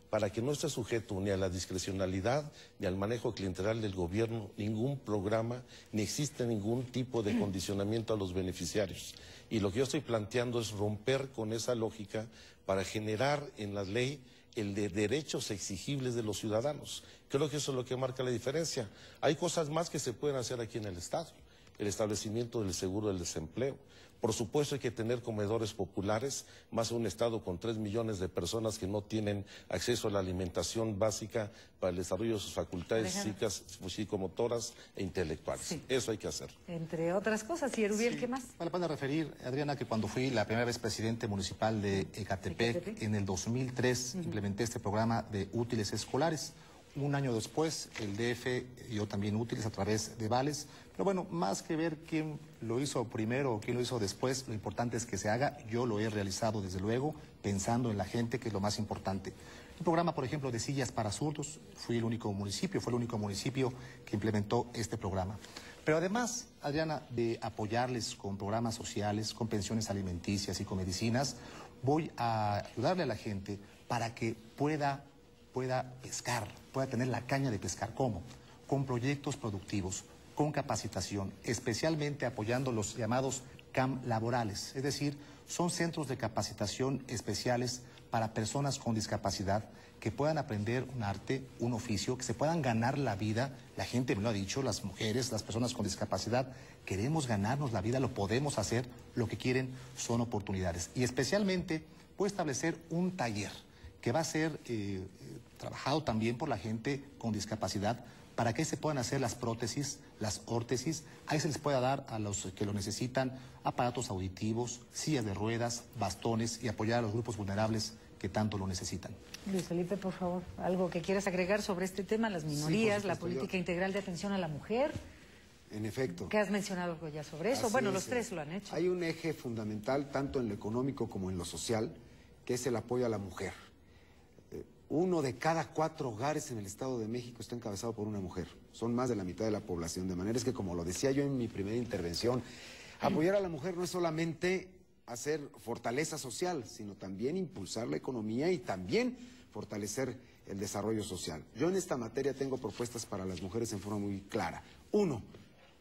para que no esté sujeto ni a la discrecionalidad ni al manejo clientelar del gobierno ningún programa, ni existe ningún tipo de condicionamiento a los beneficiarios. Y lo que yo estoy planteando es romper con esa lógica para generar en la ley el de derechos exigibles de los ciudadanos. Creo que eso es lo que marca la diferencia. Hay cosas más que se pueden hacer aquí en el Estado. El establecimiento del seguro del desempleo. Por supuesto hay que tener comedores populares, más un Estado con 3 millones de personas que no tienen acceso a la alimentación básica para el desarrollo de sus facultades psicomotoras e intelectuales. Sí. Eso hay que hacer. Entre otras cosas. ¿Y Erubiel, qué más? Vale la pena referir, Adriana, que cuando fui la primera vez presidente municipal de Ecatepec, en el 2003, implementé este programa de útiles escolares. Un año después, el DF dio también útiles a través de vales. Pero bueno, más que ver quién lo hizo primero o quién lo hizo después, lo importante es que se haga. Yo lo he realizado desde luego, pensando en la gente, que es lo más importante. Un programa, por ejemplo, de sillas para zurdos, fue el único municipio que implementó este programa. Pero además, Adriana, de apoyarles con programas sociales, con pensiones alimenticias y con medicinas, voy a ayudarle a la gente para que pueda pescar, pueda tener la caña de pescar. ¿Cómo? Con proyectos productivos, con capacitación, especialmente apoyando los llamados CAM laborales, es decir, son centros de capacitación especiales para personas con discapacidad que puedan aprender un arte, un oficio, que se puedan ganar la vida. La gente me lo ha dicho, las mujeres, las personas con discapacidad, queremos ganarnos la vida, lo podemos hacer, lo que quieren son oportunidades. Y especialmente voy a establecer un taller que va a ser trabajado también por la gente con discapacidad, para que se puedan hacer las prótesis, las órtesis. Ahí se les pueda dar a los que lo necesitan aparatos auditivos, sillas de ruedas, bastones, y apoyar a los grupos vulnerables que tanto lo necesitan. Luis Felipe, por favor, algo que quieras agregar sobre este tema, las minorías, la política integral de atención a la mujer. En efecto. ¿Qué has mencionado algo ya sobre eso? Bueno, los tres lo han hecho. Hay un eje fundamental, tanto en lo económico como en lo social, que es el apoyo a la mujer. 1 de cada 4 hogares en el Estado de México está encabezado por una mujer. Son más de la mitad de la población. De manera es que, como lo decía yo en mi primera intervención, apoyar a la mujer no es solamente hacer fortaleza social, sino también impulsar la economía y también fortalecer el desarrollo social. Yo en esta materia tengo propuestas para las mujeres en forma muy clara. 1,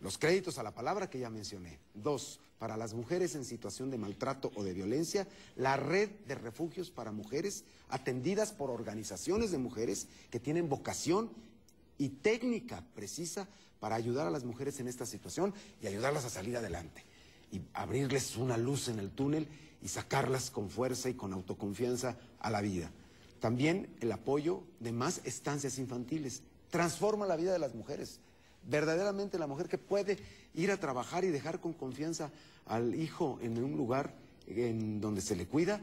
los créditos a la palabra que ya mencioné. 2, para las mujeres en situación de maltrato o de violencia, la red de refugios para mujeres atendidas por organizaciones de mujeres que tienen vocación y técnica precisa para ayudar a las mujeres en esta situación y ayudarlas a salir adelante. y abrirles una luz en el túnel y sacarlas con fuerza y con autoconfianza a la vida. También el apoyo de más estancias infantiles transforma la vida de las mujeres. Verdaderamente la mujer que puede ir a trabajar y dejar con confianza al hijo en un lugar en donde se le cuida,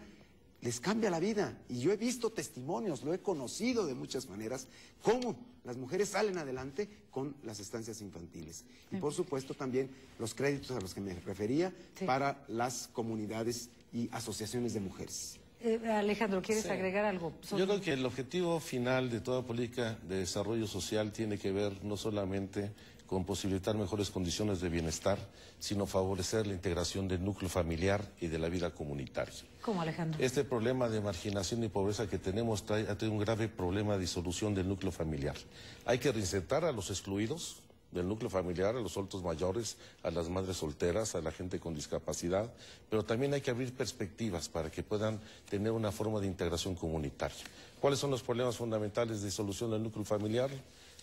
les cambia la vida. Y yo he visto testimonios, lo he conocido de muchas maneras, cómo las mujeres salen adelante con las estancias infantiles. Y por supuesto también los créditos a los que me refería para las comunidades y asociaciones de mujeres. Alejandro, ¿quieres agregar algo? Yo creo que el objetivo final de toda política de desarrollo social tiene que ver no solamente con posibilitar mejores condiciones de bienestar, sino favorecer la integración del núcleo familiar y de la vida comunitaria. ¿Cómo, Alejandro? Este problema de marginación y pobreza que tenemos ha tenido un grave problema de disolución del núcleo familiar. Hay que reinsertar a los excluidos del núcleo familiar, a los adultos mayores, a las madres solteras, a la gente con discapacidad, pero también hay que abrir perspectivas para que puedan tener una forma de integración comunitaria. ¿Cuáles son los problemas fundamentales de disolución del núcleo familiar?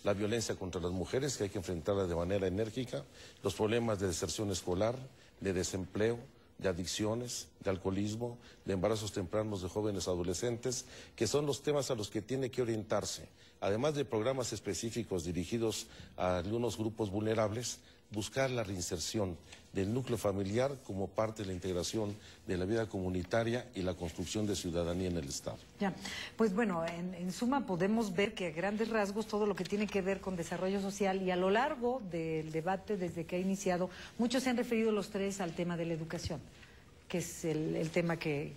La violencia contra las mujeres, que hay que enfrentarla de manera enérgica, los problemas de deserción escolar, de desempleo, de adicciones, de alcoholismo, de embarazos tempranos de jóvenes adolescentes, que son los temas a los que tiene que orientarse. Además de programas específicos dirigidos a algunos grupos vulnerables, buscar la reinserción del núcleo familiar como parte de la integración de la vida comunitaria y la construcción de ciudadanía en el Estado. Ya, pues bueno, en suma podemos ver que a grandes rasgos todo lo que tiene que ver con desarrollo social, y a lo largo del debate desde que ha iniciado, muchos se han referido los tres al tema de la educación, que es el tema que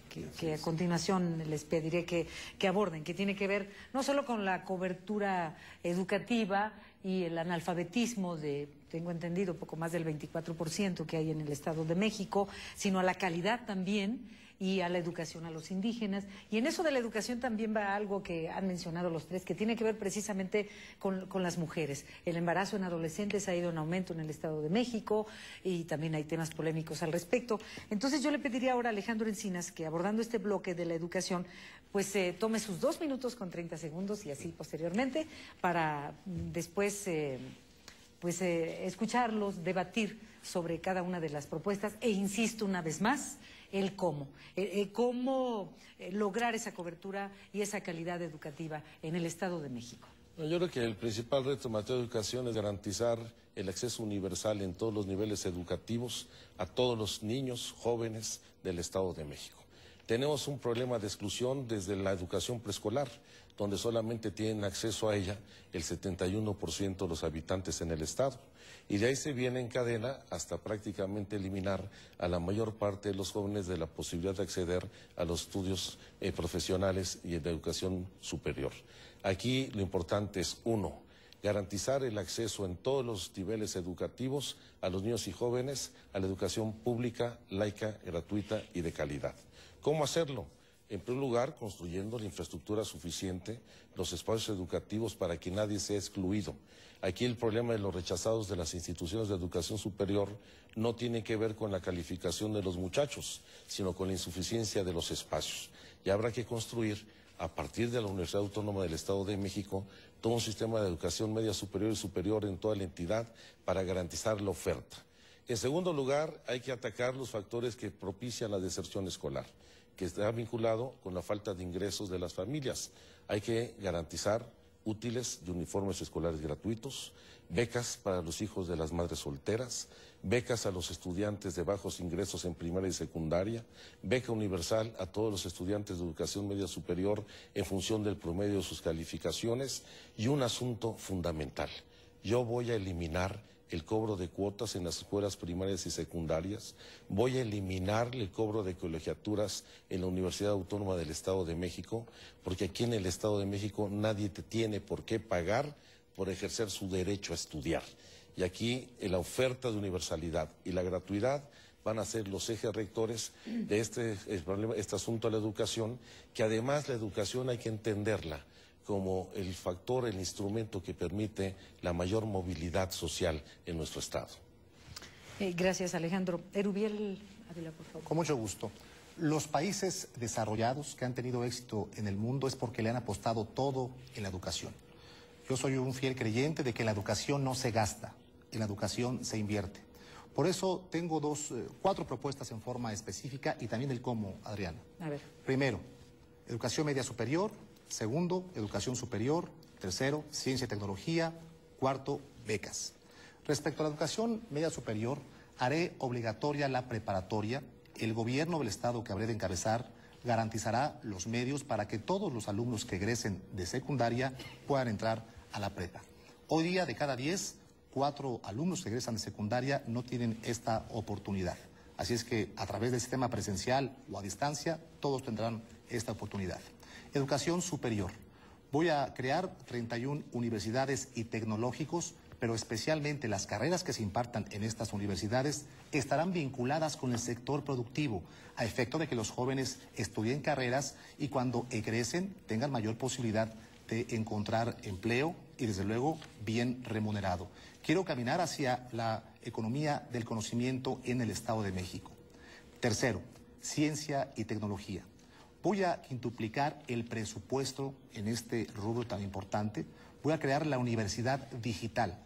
a continuación les pediré que aborden, que tiene que ver no solo con la cobertura educativa y el analfabetismo de, tengo entendido, poco más del 24% que hay en el Estado de México, sino a la calidad también y a la educación a los indígenas. Y en eso de la educación también va algo que han mencionado los tres, que tiene que ver precisamente con las mujeres. El embarazo en adolescentes ha ido en aumento en el Estado de México y también hay temas polémicos al respecto. Entonces yo le pediría ahora a Alejandro Encinas que, abordando este bloque de la educación, pues tome sus 2 minutos con 30 segundos y así posteriormente para después escucharlos, debatir sobre cada una de las propuestas e insisto una vez más, el cómo, cómo lograr esa cobertura y esa calidad educativa en el Estado de México. Yo creo que el principal reto en materia de educación es garantizar el acceso universal en todos los niveles educativos a todos los niños, jóvenes del Estado de México. Tenemos un problema de exclusión desde la educación preescolar, donde solamente tienen acceso a ella el 71% de los habitantes en el Estado. Y de ahí se viene en cadena hasta prácticamente eliminar a la mayor parte de los jóvenes de la posibilidad de acceder a los estudios profesionales y de educación superior. Aquí lo importante es, 1, garantizar el acceso en todos los niveles educativos a los niños y jóvenes a la educación pública, laica, gratuita y de calidad. ¿Cómo hacerlo? En primer lugar, construyendo la infraestructura suficiente, los espacios educativos para que nadie sea excluido. Aquí el problema de los rechazados de las instituciones de educación superior no tiene que ver con la calificación de los muchachos, sino con la insuficiencia de los espacios. Y habrá que construir, a partir de la Universidad Autónoma del Estado de México, todo un sistema de educación media superior y superior en toda la entidad para garantizar la oferta. En segundo lugar, hay que atacar los factores que propician la deserción escolar, que está vinculado con la falta de ingresos de las familias. Hay que garantizar útiles y uniformes escolares gratuitos, becas para los hijos de las madres solteras, becas a los estudiantes de bajos ingresos en primaria y secundaria, beca universal a todos los estudiantes de educación media superior en función del promedio de sus calificaciones, y un asunto fundamental: yo voy a eliminar el cobro de cuotas en las escuelas primarias y secundarias, voy a eliminar el cobro de colegiaturas en la Universidad Autónoma del Estado de México, porque aquí en el Estado de México nadie te tiene por qué pagar por ejercer su derecho a estudiar. Y aquí la oferta de universalidad y la gratuidad van a ser los ejes rectores de este asunto de la educación, que además la educación hay que entenderla como el factor, el instrumento que permite la mayor movilidad social en nuestro Estado. Gracias, Alejandro. Erubiel Ávila, por favor. Con mucho gusto. Los países desarrollados que han tenido éxito en el mundo es porque le han apostado todo en la educación. Yo soy un fiel creyente de que la educación no se gasta, en la educación se invierte. Por eso tengo cuatro propuestas en forma específica y también el cómo, Adriana. A ver. Primero, educación media superior. Segundo, educación superior. Tercero, ciencia y tecnología. Cuarto, becas. Respecto a la educación media superior, haré obligatoria la preparatoria. El gobierno del Estado que habré de encabezar garantizará los medios para que todos los alumnos que egresen de secundaria puedan entrar a la prepa. Hoy día, de cada 10, 4 alumnos que egresan de secundaria no tienen esta oportunidad. Así es que a través del sistema presencial o a distancia, todos tendrán esta oportunidad. Educación superior. Voy a crear 31 universidades y tecnológicos, pero especialmente las carreras que se impartan en estas universidades estarán vinculadas con el sector productivo, a efecto de que los jóvenes estudien carreras y cuando egresen tengan mayor posibilidad de encontrar empleo y desde luego bien remunerado. Quiero caminar hacia la economía del conocimiento en el Estado de México. Tercero, ciencia y tecnología. Voy a quintuplicar el presupuesto en este rubro tan importante. Voy a crear la Universidad Digital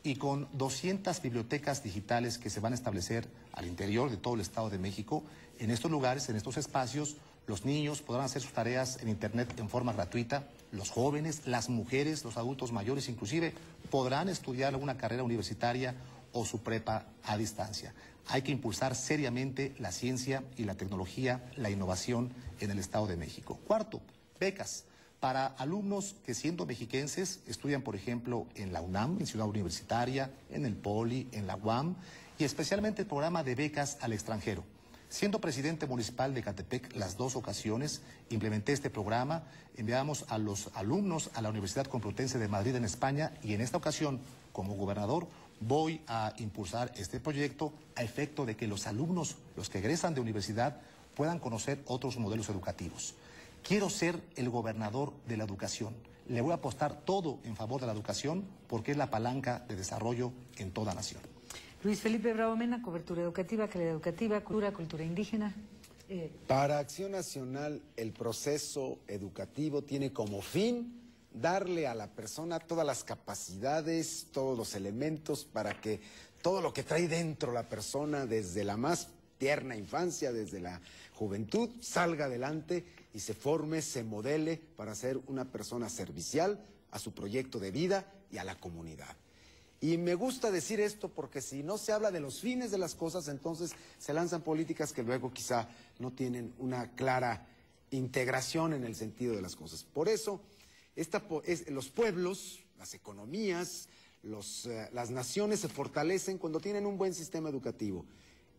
y con 200 bibliotecas digitales que se van a establecer al interior de todo el Estado de México, en estos lugares, en estos espacios, los niños podrán hacer sus tareas en Internet en forma gratuita, los jóvenes, las mujeres, los adultos mayores inclusive, podrán estudiar alguna carrera universitaria o su prepa a distancia. Hay que impulsar seriamente la ciencia y la tecnología, la innovación en el Estado de México. Cuarto, becas para alumnos que siendo mexiquenses estudian, por ejemplo, en la UNAM, en Ciudad Universitaria, en el POLI, en la UAM, y especialmente el programa de becas al extranjero. Siendo presidente municipal de Ecatepec las 2 ocasiones, implementé este programa, enviamos a los alumnos a la Universidad Complutense de Madrid en España y en esta ocasión, como gobernador, voy a impulsar este proyecto a efecto de que los alumnos, los que egresan de universidad, puedan conocer otros modelos educativos. Quiero ser el gobernador de la educación. Le voy a apostar todo en favor de la educación porque es la palanca de desarrollo en toda nación. Luis Felipe Bravo Mena, cobertura educativa, calidad educativa, cultura indígena. Para Acción Nacional, el proceso educativo tiene como fin darle a la persona todas las capacidades, todos los elementos para que todo lo que trae dentro la persona desde la más tierna infancia, desde la juventud, salga adelante y se forme, se modele para ser una persona servicial a su proyecto de vida y a la comunidad. Y me gusta decir esto porque si no se habla de los fines de las cosas, entonces se lanzan políticas que luego quizá no tienen una clara integración en el sentido de las cosas. Por eso, los pueblos, las economías, las naciones se fortalecen cuando tienen un buen sistema educativo.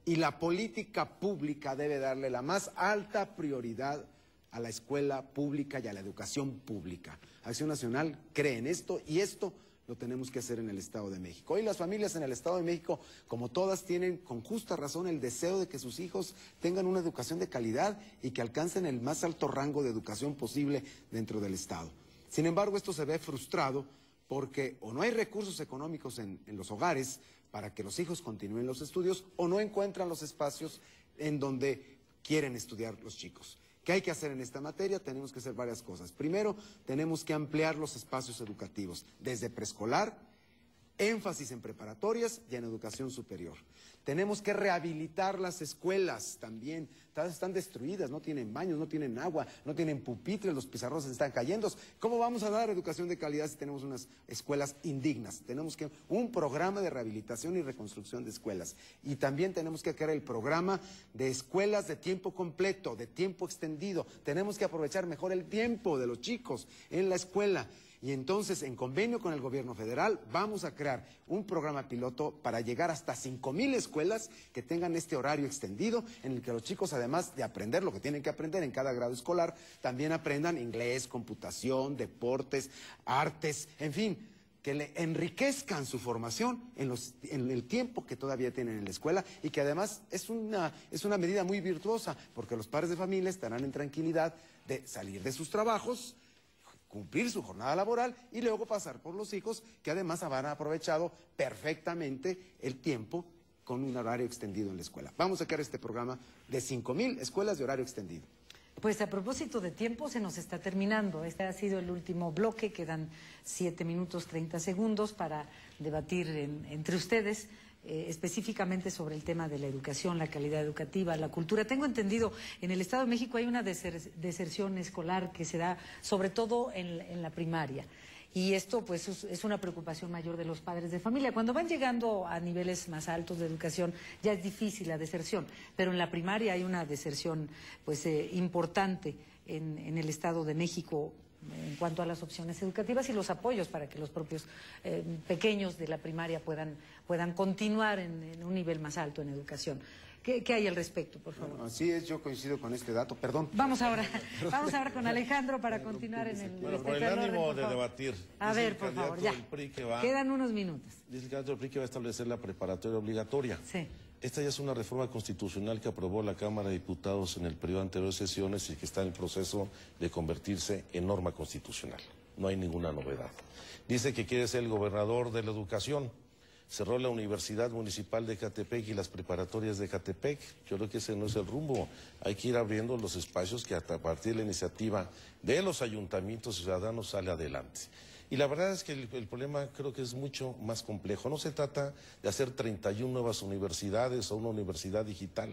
Y la política pública debe darle la más alta prioridad a la escuela pública y a la educación pública. Acción Nacional cree en esto y esto lo tenemos que hacer en el Estado de México. Hoy las familias en el Estado de México, como todas, tienen con justa razón el deseo de que sus hijos tengan una educación de calidad y que alcancen el más alto rango de educación posible dentro del Estado. Sin embargo, esto se ve frustrado porque o no hay recursos económicos en los hogares para que los hijos continúen los estudios o no encuentran los espacios en donde quieren estudiar los chicos. ¿Qué hay que hacer en esta materia? Tenemos que hacer varias cosas. Primero, tenemos que ampliar los espacios educativos, desde preescolar, énfasis en preparatorias y en educación superior. Tenemos que rehabilitar las escuelas también. Todas están destruidas, no tienen baños, no tienen agua, no tienen pupitres, los pizarrones están cayendo. ¿Cómo vamos a dar educación de calidad si tenemos unas escuelas indignas? Tenemos que un programa de rehabilitación y reconstrucción de escuelas. Y también tenemos que crear el programa de escuelas de tiempo completo, de tiempo extendido. Tenemos que aprovechar mejor el tiempo de los chicos en la escuela. Y entonces, en convenio con el gobierno federal, vamos a crear un programa piloto para llegar hasta 5,000 escuelas que tengan este horario extendido, en el que los chicos, además de aprender lo que tienen que aprender en cada grado escolar, también aprendan inglés, computación, deportes, artes, en fin, que le enriquezcan su formación en el tiempo que todavía tienen en la escuela y que además es una medida muy virtuosa, porque los padres de familia estarán en tranquilidad de salir de sus trabajos, cumplir su jornada laboral y luego pasar por los hijos que además habrán aprovechado perfectamente el tiempo con un horario extendido en la escuela. Vamos a crear este programa de 5,000 escuelas de horario extendido. Pues a propósito de tiempo, se nos está terminando. Este ha sido el último bloque, quedan 7 minutos 30 segundos para debatir entre ustedes. específicamente sobre el tema de la educación, la calidad educativa, la cultura. Tengo entendido, en el Estado de México hay una deserción escolar que se da sobre todo en la primaria. Y esto pues es una preocupación mayor de los padres de familia. Cuando van llegando a niveles más altos de educación ya es difícil la deserción, pero en la primaria hay una deserción pues importante en el Estado de México en cuanto a las opciones educativas y los apoyos para que los propios pequeños de la primaria puedan continuar en un nivel más alto en educación. ¿Qué hay al respecto, por favor? Bueno, así es, yo coincido con este dato. Perdón. Vamos ahora con Alejandro para continuar en el... Bueno, por el ánimo de debatir. A ver, por favor, ya. Quedan unos minutos. Dice el candidato del PRI que va a establecer la preparatoria obligatoria. Sí. Esta ya es una reforma constitucional que aprobó la Cámara de Diputados en el periodo anterior de sesiones y que está en el proceso de convertirse en norma constitucional. No hay ninguna novedad. Dice que quiere ser el gobernador de la educación. Cerró la Universidad Municipal de Ecatepec y las preparatorias de Ecatepec. Yo creo que ese no es el rumbo. Hay que ir abriendo los espacios que a partir de la iniciativa de los ayuntamientos ciudadanos sale adelante. Y la verdad es que el problema creo que es mucho más complejo. No se trata de hacer 31 nuevas universidades o una universidad digital.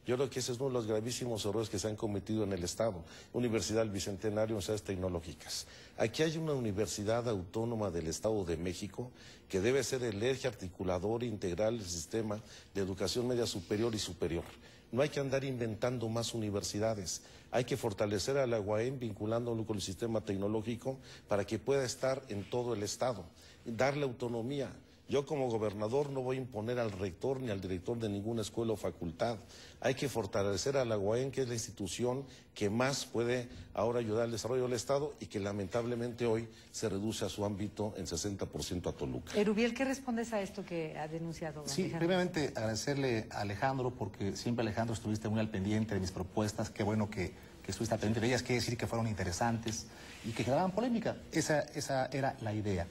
Yo creo que ese es uno de los gravísimos errores que se han cometido en el Estado. Universidad del Bicentenario, universidades tecnológicas. Aquí hay una universidad autónoma del Estado de México que debe ser el eje articulador integral del sistema de educación media superior y superior. No hay que andar inventando más universidades. Hay que fortalecer a la UAM vinculándolo con el sistema tecnológico para que pueda estar en todo el Estado. Darle autonomía. Yo como gobernador no voy a imponer al rector ni al director de ninguna escuela o facultad. Hay que fortalecer a la UAM, que es la institución que más puede ahora ayudar al desarrollo del Estado y que lamentablemente hoy se reduce a su ámbito en 60% a Toluca. Erubiel, ¿qué respondes a esto que ha denunciado Sí, Alejandro? brevemente agradecerle a Alejandro, porque siempre, Alejandro, estuviste muy al pendiente de mis propuestas. Qué bueno que estuviste al pendiente de ellas, quiere decir que fueron interesantes y que generaban polémica. Esa era la idea.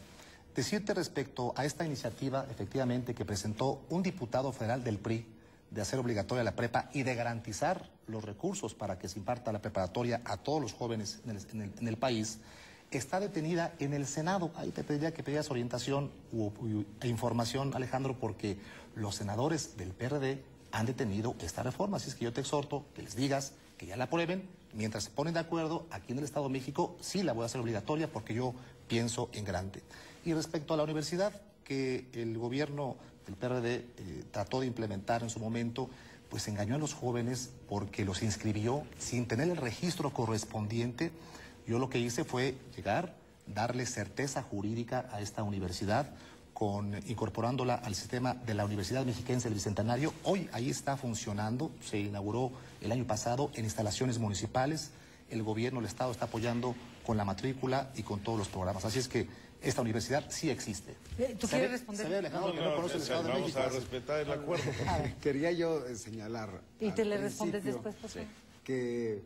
Decirte respecto a esta iniciativa, efectivamente, que presentó un diputado federal del PRI de hacer obligatoria la prepa y de garantizar los recursos para que se imparta la preparatoria a todos los jóvenes en el país, está detenida en el Senado. Ahí te pediría que pedías orientación e información, Alejandro, porque los senadores del PRD han detenido esta reforma. Así es que yo te exhorto que les digas que ya la aprueben. Mientras se ponen de acuerdo, aquí en el Estado de México sí la voy a hacer obligatoria porque yo pienso en grande. Y respecto a la universidad, que el gobierno del PRD trató de implementar en su momento, pues engañó a los jóvenes porque los inscribió sin tener el registro correspondiente. Yo lo que hice fue llegar, darle certeza jurídica a esta universidad, incorporándola al sistema de la Universidad Mexiquense del Bicentenario. Hoy ahí está funcionando, se inauguró el año pasado en instalaciones municipales. El gobierno, el Estado está apoyando con la matrícula y con todos los programas. Así es que esta universidad sí existe. ¿Tú quieres responder? Se ve, Alejandro, que no conoce el Estado de México. Vamos a respetar el acuerdo. Quería yo señalar. Y te le respondes después, por favor. Que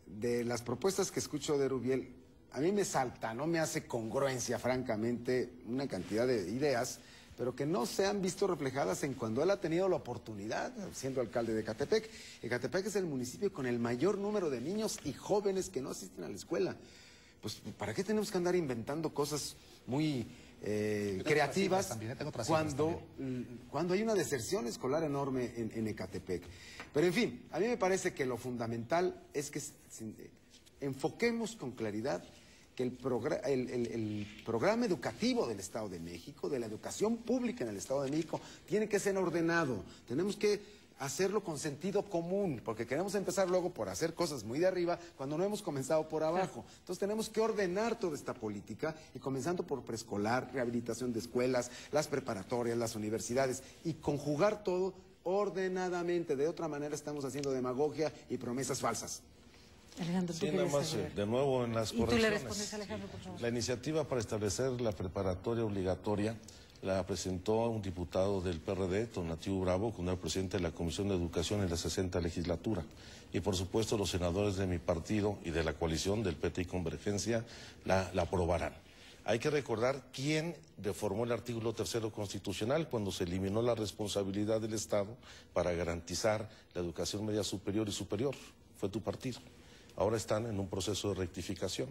de las propuestas que escucho de Erubiel, a mí me salta, no me hace congruencia, francamente, una cantidad de ideas, pero que no se han visto reflejadas en cuando él ha tenido la oportunidad, siendo alcalde de Ecatepec. Ecatepec es el municipio con el mayor número de niños y jóvenes que no asisten a la escuela. Pues, ¿para qué tenemos que andar inventando cosas muy creativas cuando hay una deserción escolar enorme en Ecatepec? Pero, en fin, a mí me parece que lo fundamental es que enfoquemos con claridad que el programa educativo del Estado de México, de la educación pública en el Estado de México, tiene que ser ordenado. Tenemos que hacerlo con sentido común, porque queremos empezar luego por hacer cosas muy de arriba cuando no hemos comenzado por abajo. Entonces tenemos que ordenar toda esta política y comenzando por preescolar, rehabilitación de escuelas, las preparatorias, las universidades y conjugar todo ordenadamente. De otra manera estamos haciendo demagogia y promesas falsas. Alejandro, ¿tú Sí, nada más, de nuevo en las correcciones. ¿Y tú le respondes, Alejandro, por favor? La iniciativa para establecer la preparatoria obligatoria la presentó un diputado del PRD, Tonatiuh Bravo, cuando era presidente de la Comisión de Educación en la 60 legislatura. Y por supuesto los senadores de mi partido y de la coalición del PT y Convergencia la aprobarán. Hay que recordar quién reformó el artículo 3º constitucional cuando se eliminó la responsabilidad del Estado para garantizar la educación media superior y superior. Fue tu partido. Ahora están en un proceso de rectificación.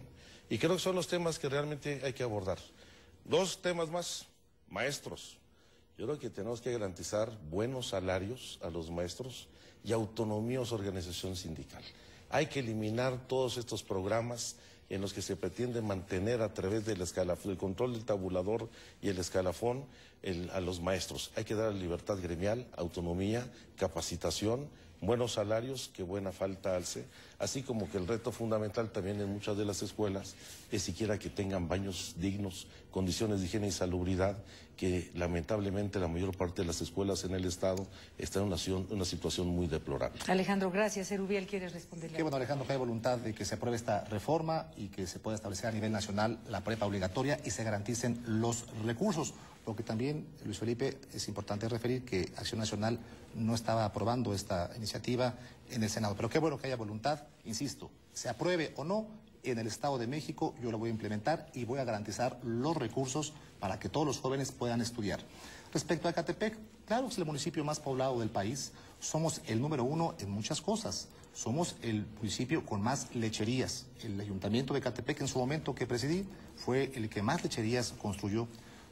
Y creo que son los temas que realmente hay que abordar. Dos temas más. Maestros. Yo creo que tenemos que garantizar buenos salarios a los maestros y autonomía a su organización sindical. Hay que eliminar todos estos programas en los que se pretende mantener a través del control del tabulador y el escalafón a los maestros. Hay que dar libertad gremial, autonomía, capacitación, buenos salarios, que buena falta hace, así como que el reto fundamental también en muchas de las escuelas es siquiera que tengan baños dignos, condiciones de higiene y salubridad, que lamentablemente la mayor parte de las escuelas en el Estado están en una situación muy deplorable. Alejandro, gracias. Erubiel, ¿quieres responderle? Qué bueno, Alejandro, que hay voluntad de que se apruebe esta reforma y que se pueda establecer a nivel nacional la prepa obligatoria y se garanticen los recursos. Lo que también, Luis Felipe, es importante referir que Acción Nacional no estaba aprobando esta iniciativa en el Senado. Pero qué bueno que haya voluntad, insisto, se apruebe o no, en el Estado de México yo lo voy a implementar y voy a garantizar los recursos para que todos los jóvenes puedan estudiar. Respecto a Ecatepec, claro que es el municipio más poblado del país, somos el número 1 en muchas cosas. Somos el municipio con más lecherías. El ayuntamiento de Ecatepec en su momento que presidí fue el que más lecherías construyó.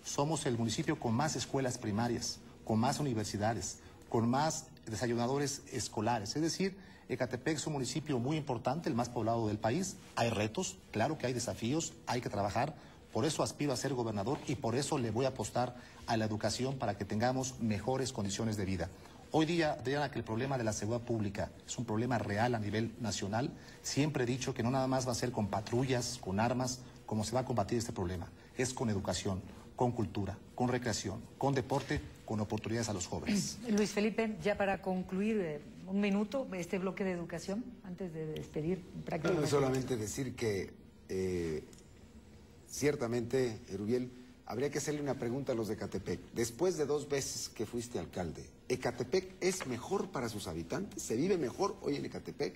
Somos el municipio con más escuelas primarias, con más universidades, con más desayunadores escolares. Es decir, Ecatepec es un municipio muy importante, el más poblado del país. Hay retos, claro que hay desafíos, hay que trabajar. Por eso aspiro a ser gobernador y por eso le voy a apostar a la educación para que tengamos mejores condiciones de vida. Hoy día, Adriana, que el problema de la seguridad pública es un problema real a nivel nacional. Siempre he dicho que no nada más va a ser con patrullas, con armas, como se va a combatir este problema. Es con educación, con cultura, con recreación, con deporte, con oportunidades a los jóvenes. Luis Felipe, ya para concluir, un minuto, este bloque de educación, antes de despedir prácticamente. Solamente decir que ciertamente, Erubiel, habría que hacerle una pregunta a los de Ecatepec. Después de 2 veces que fuiste alcalde, ¿Ecatepec es mejor para sus habitantes? ¿Se vive mejor hoy en Ecatepec?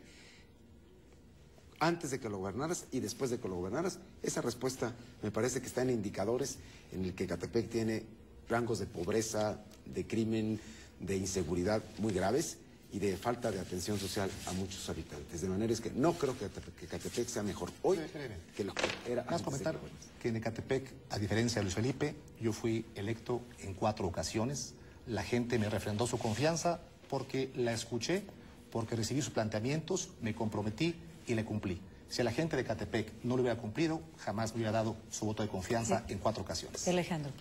Antes de que lo gobernaras y después de que lo gobernaras, esa respuesta me parece que está en indicadores en el que Ecatepec tiene rangos de pobreza, de crimen, de inseguridad muy graves y de falta de atención social a muchos habitantes. De manera es que no creo que Ecatepec sea mejor hoy que lo que era antes. Más comentar que en Ecatepec, a diferencia de Luis Felipe, yo fui electo en 4 ocasiones. La gente me refrendó su confianza porque la escuché, porque recibí sus planteamientos, me comprometí y le cumplí. Si a la gente de Ecatepec no lo hubiera cumplido, jamás me hubiera dado su voto de confianza en 4 ocasiones. Alejandro.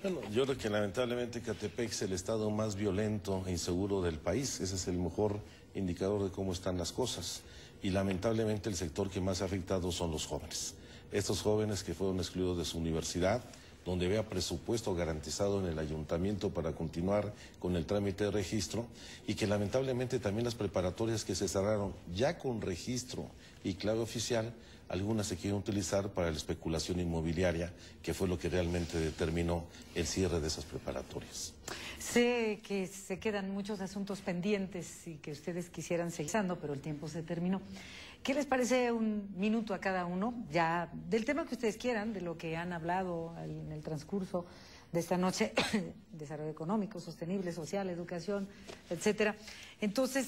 Bueno, yo creo que lamentablemente Ecatepec es el estado más violento e inseguro del país. Ese es el mejor indicador de cómo están las cosas. Y lamentablemente el sector que más ha afectado son los jóvenes. Estos jóvenes que fueron excluidos de su universidad, donde había presupuesto garantizado en el ayuntamiento para continuar con el trámite de registro, y que lamentablemente también las preparatorias que se cerraron ya con registro y clave oficial, algunas se quieren utilizar para la especulación inmobiliaria, que fue lo que realmente determinó el cierre de esas preparatorias. Sé que se quedan muchos asuntos pendientes y que ustedes quisieran seguir, pero el tiempo se terminó. ¿Qué les parece un minuto a cada uno, ya del tema que ustedes quieran, de lo que han hablado en el transcurso de esta noche, desarrollo económico, sostenible, social, educación, etcétera? Entonces,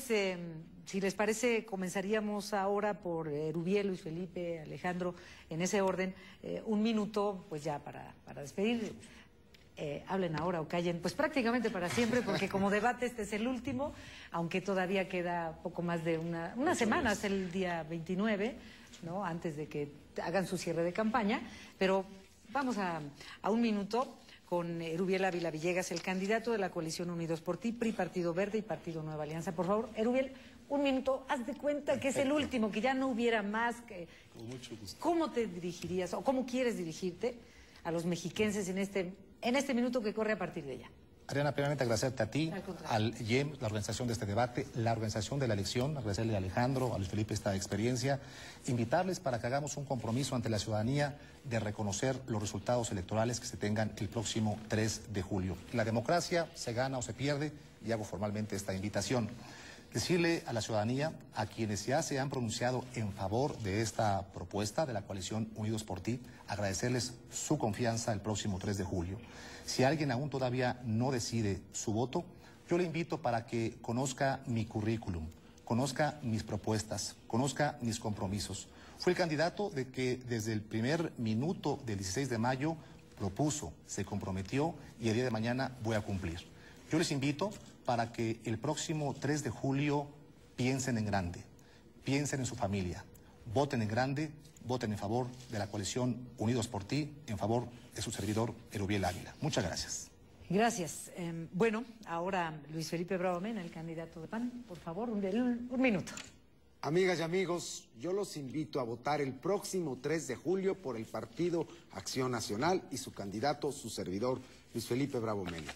si les parece, comenzaríamos ahora por Erubiel, Luis Felipe, Alejandro, en ese orden, un minuto, pues ya para despedir. Hablen ahora o callen, pues prácticamente para siempre, porque como debate este es el último, aunque todavía queda poco más de una semana, es el día 29, ¿no? Antes de que hagan su cierre de campaña, pero vamos a un minuto con Erubiel Ávila Villegas, el candidato de la coalición Unidos por Ti, PRI, Partido Verde y Partido Nueva Alianza. Por favor, Erubiel, un minuto, haz de cuenta que es el último, que ya no hubiera más. Con mucho gusto. ¿Cómo te dirigirías o cómo quieres dirigirte a los mexiquenses en este minuto que corre a partir de ya? Adriana, primeramente agradecerte a ti, al IEM, la organización de este debate, la organización de la elección, agradecerle a Alejandro, a Luis Felipe esta experiencia, invitarles para que hagamos un compromiso ante la ciudadanía de reconocer los resultados electorales que se tengan el próximo 3 de julio. La democracia se gana o se pierde y hago formalmente esta invitación. Decirle a la ciudadanía, a quienes ya se han pronunciado en favor de esta propuesta de la coalición Unidos por Ti, agradecerles su confianza el próximo 3 de julio. Si alguien aún todavía no decide su voto, yo le invito para que conozca mi currículum, conozca mis propuestas, conozca mis compromisos. Fui el candidato de que desde el primer minuto del 16 de mayo lo puso, se comprometió y el día de mañana voy a cumplir. Yo les invito para que el próximo 3 de julio piensen en grande, piensen en su familia, voten en grande, voten en favor de la coalición Unidos por Ti, en favor de su servidor Erubiel Ávila. Muchas gracias. Gracias. Bueno, ahora Luis Felipe Bravo Mena, el candidato de PAN, por favor, un minuto. Amigas y amigos, yo los invito a votar el próximo 3 de julio por el Partido Acción Nacional y su candidato, su servidor, Luis Felipe Bravo Mena.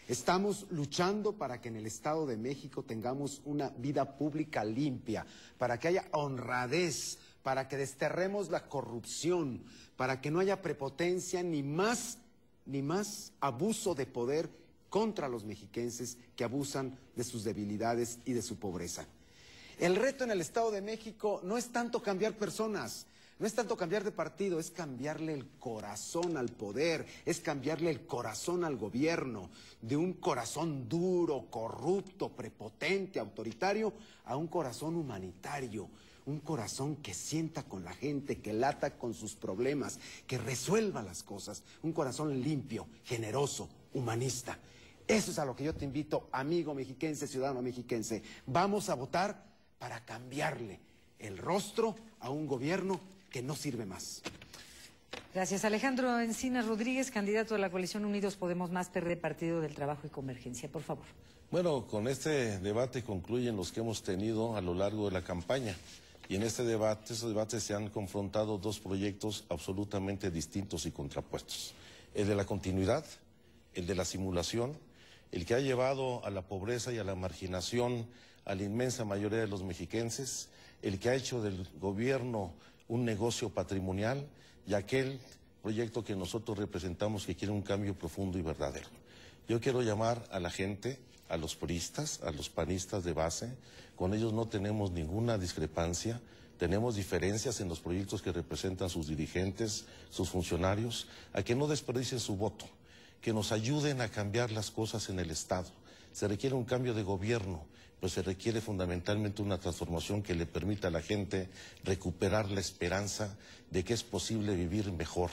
Estamos luchando para que en el Estado de México tengamos una vida pública limpia, para que haya honradez, para que desterremos la corrupción, para que no haya prepotencia ni más abuso de poder contra los mexiquenses que abusan de sus debilidades y de su pobreza. El reto en el Estado de México no es tanto cambiar personas, no es tanto cambiar de partido, es cambiarle el corazón al poder, es cambiarle el corazón al gobierno, de un corazón duro, corrupto, prepotente, autoritario, a un corazón humanitario, un corazón que sienta con la gente, que lata con sus problemas, que resuelva las cosas, un corazón limpio, generoso, humanista. Eso es a lo que yo te invito, amigo mexiquense, ciudadano mexiquense. Vamos a votar para cambiarle el rostro a un gobierno que no sirve más. Gracias. Alejandro Encinas Rodríguez, candidato de la coalición Unidos Podemos Más, PRD, Partido del Trabajo y Convergencia, por favor. Bueno, con este debate concluyen los que hemos tenido a lo largo de la campaña. Y en estos debates se han confrontado dos proyectos absolutamente distintos y contrapuestos. El de la continuidad, el de la simulación, el que ha llevado a la pobreza y a la marginación a la inmensa mayoría de los mexiquenses, el que ha hecho del gobierno un negocio patrimonial, y aquel proyecto que nosotros representamos que quiere un cambio profundo y verdadero. Yo quiero llamar a la gente, a los priistas, a los panistas de base, con ellos no tenemos ninguna discrepancia, tenemos diferencias en los proyectos que representan sus dirigentes, sus funcionarios, a que no desperdicien su voto, que nos ayuden a cambiar las cosas en el Estado. Se requiere un cambio de gobierno, pues se requiere fundamentalmente una transformación que le permita a la gente recuperar la esperanza de que es posible vivir mejor,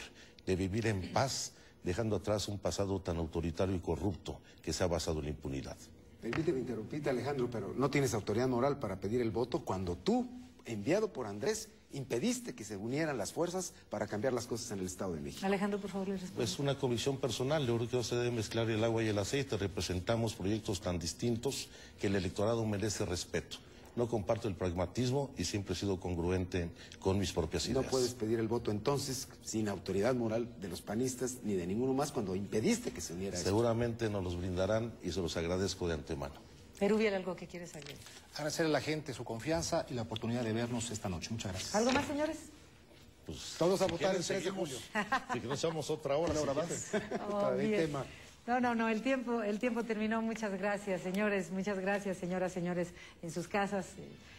de vivir en paz, dejando atrás un pasado tan autoritario y corrupto que se ha basado en la impunidad. Permíteme interrumpirte, Alejandro, pero no tienes autoridad moral para pedir el voto cuando tú, enviado por Andrés, impediste que se unieran las fuerzas para cambiar las cosas en el Estado de México. Alejandro, por favor, le responde. Es una convicción personal, yo creo que no se debe mezclar el agua y el aceite, representamos proyectos tan distintos que el electorado merece respeto. No comparto el pragmatismo y siempre he sido congruente con mis propias ideas. No puedes pedir el voto entonces sin autoridad moral de los panistas ni de ninguno más cuando impediste que se uniera. Seguramente nos los brindarán y se los agradezco de antemano. Erubiel, ¿algo que quieres agregar? Agradecer a la gente su confianza y la oportunidad de vernos esta noche. Muchas gracias. ¿Algo más, señores? Pues, Todos a si votar quieren, el 3 de seguimos. julio. Si que nos echamos otra hora, Una hora si más. quieren. Para el bien. tema. No, el tiempo terminó. Muchas gracias, señores. Muchas gracias, señoras, señores, en sus casas.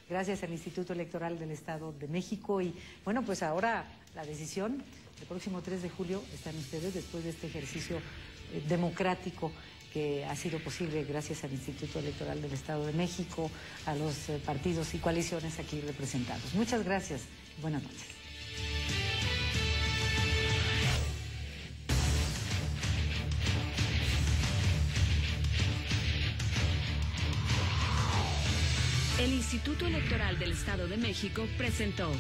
Gracias al Instituto Electoral del Estado de México. Y bueno, pues ahora la decisión, el próximo 3 de julio, están ustedes después de este ejercicio democrático que ha sido posible gracias al Instituto Electoral del Estado de México, a los partidos y coaliciones aquí representados. Muchas gracias. Buenas noches. El Instituto Electoral del Estado de México presentó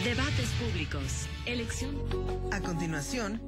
Debates Públicos. Elección. A continuación,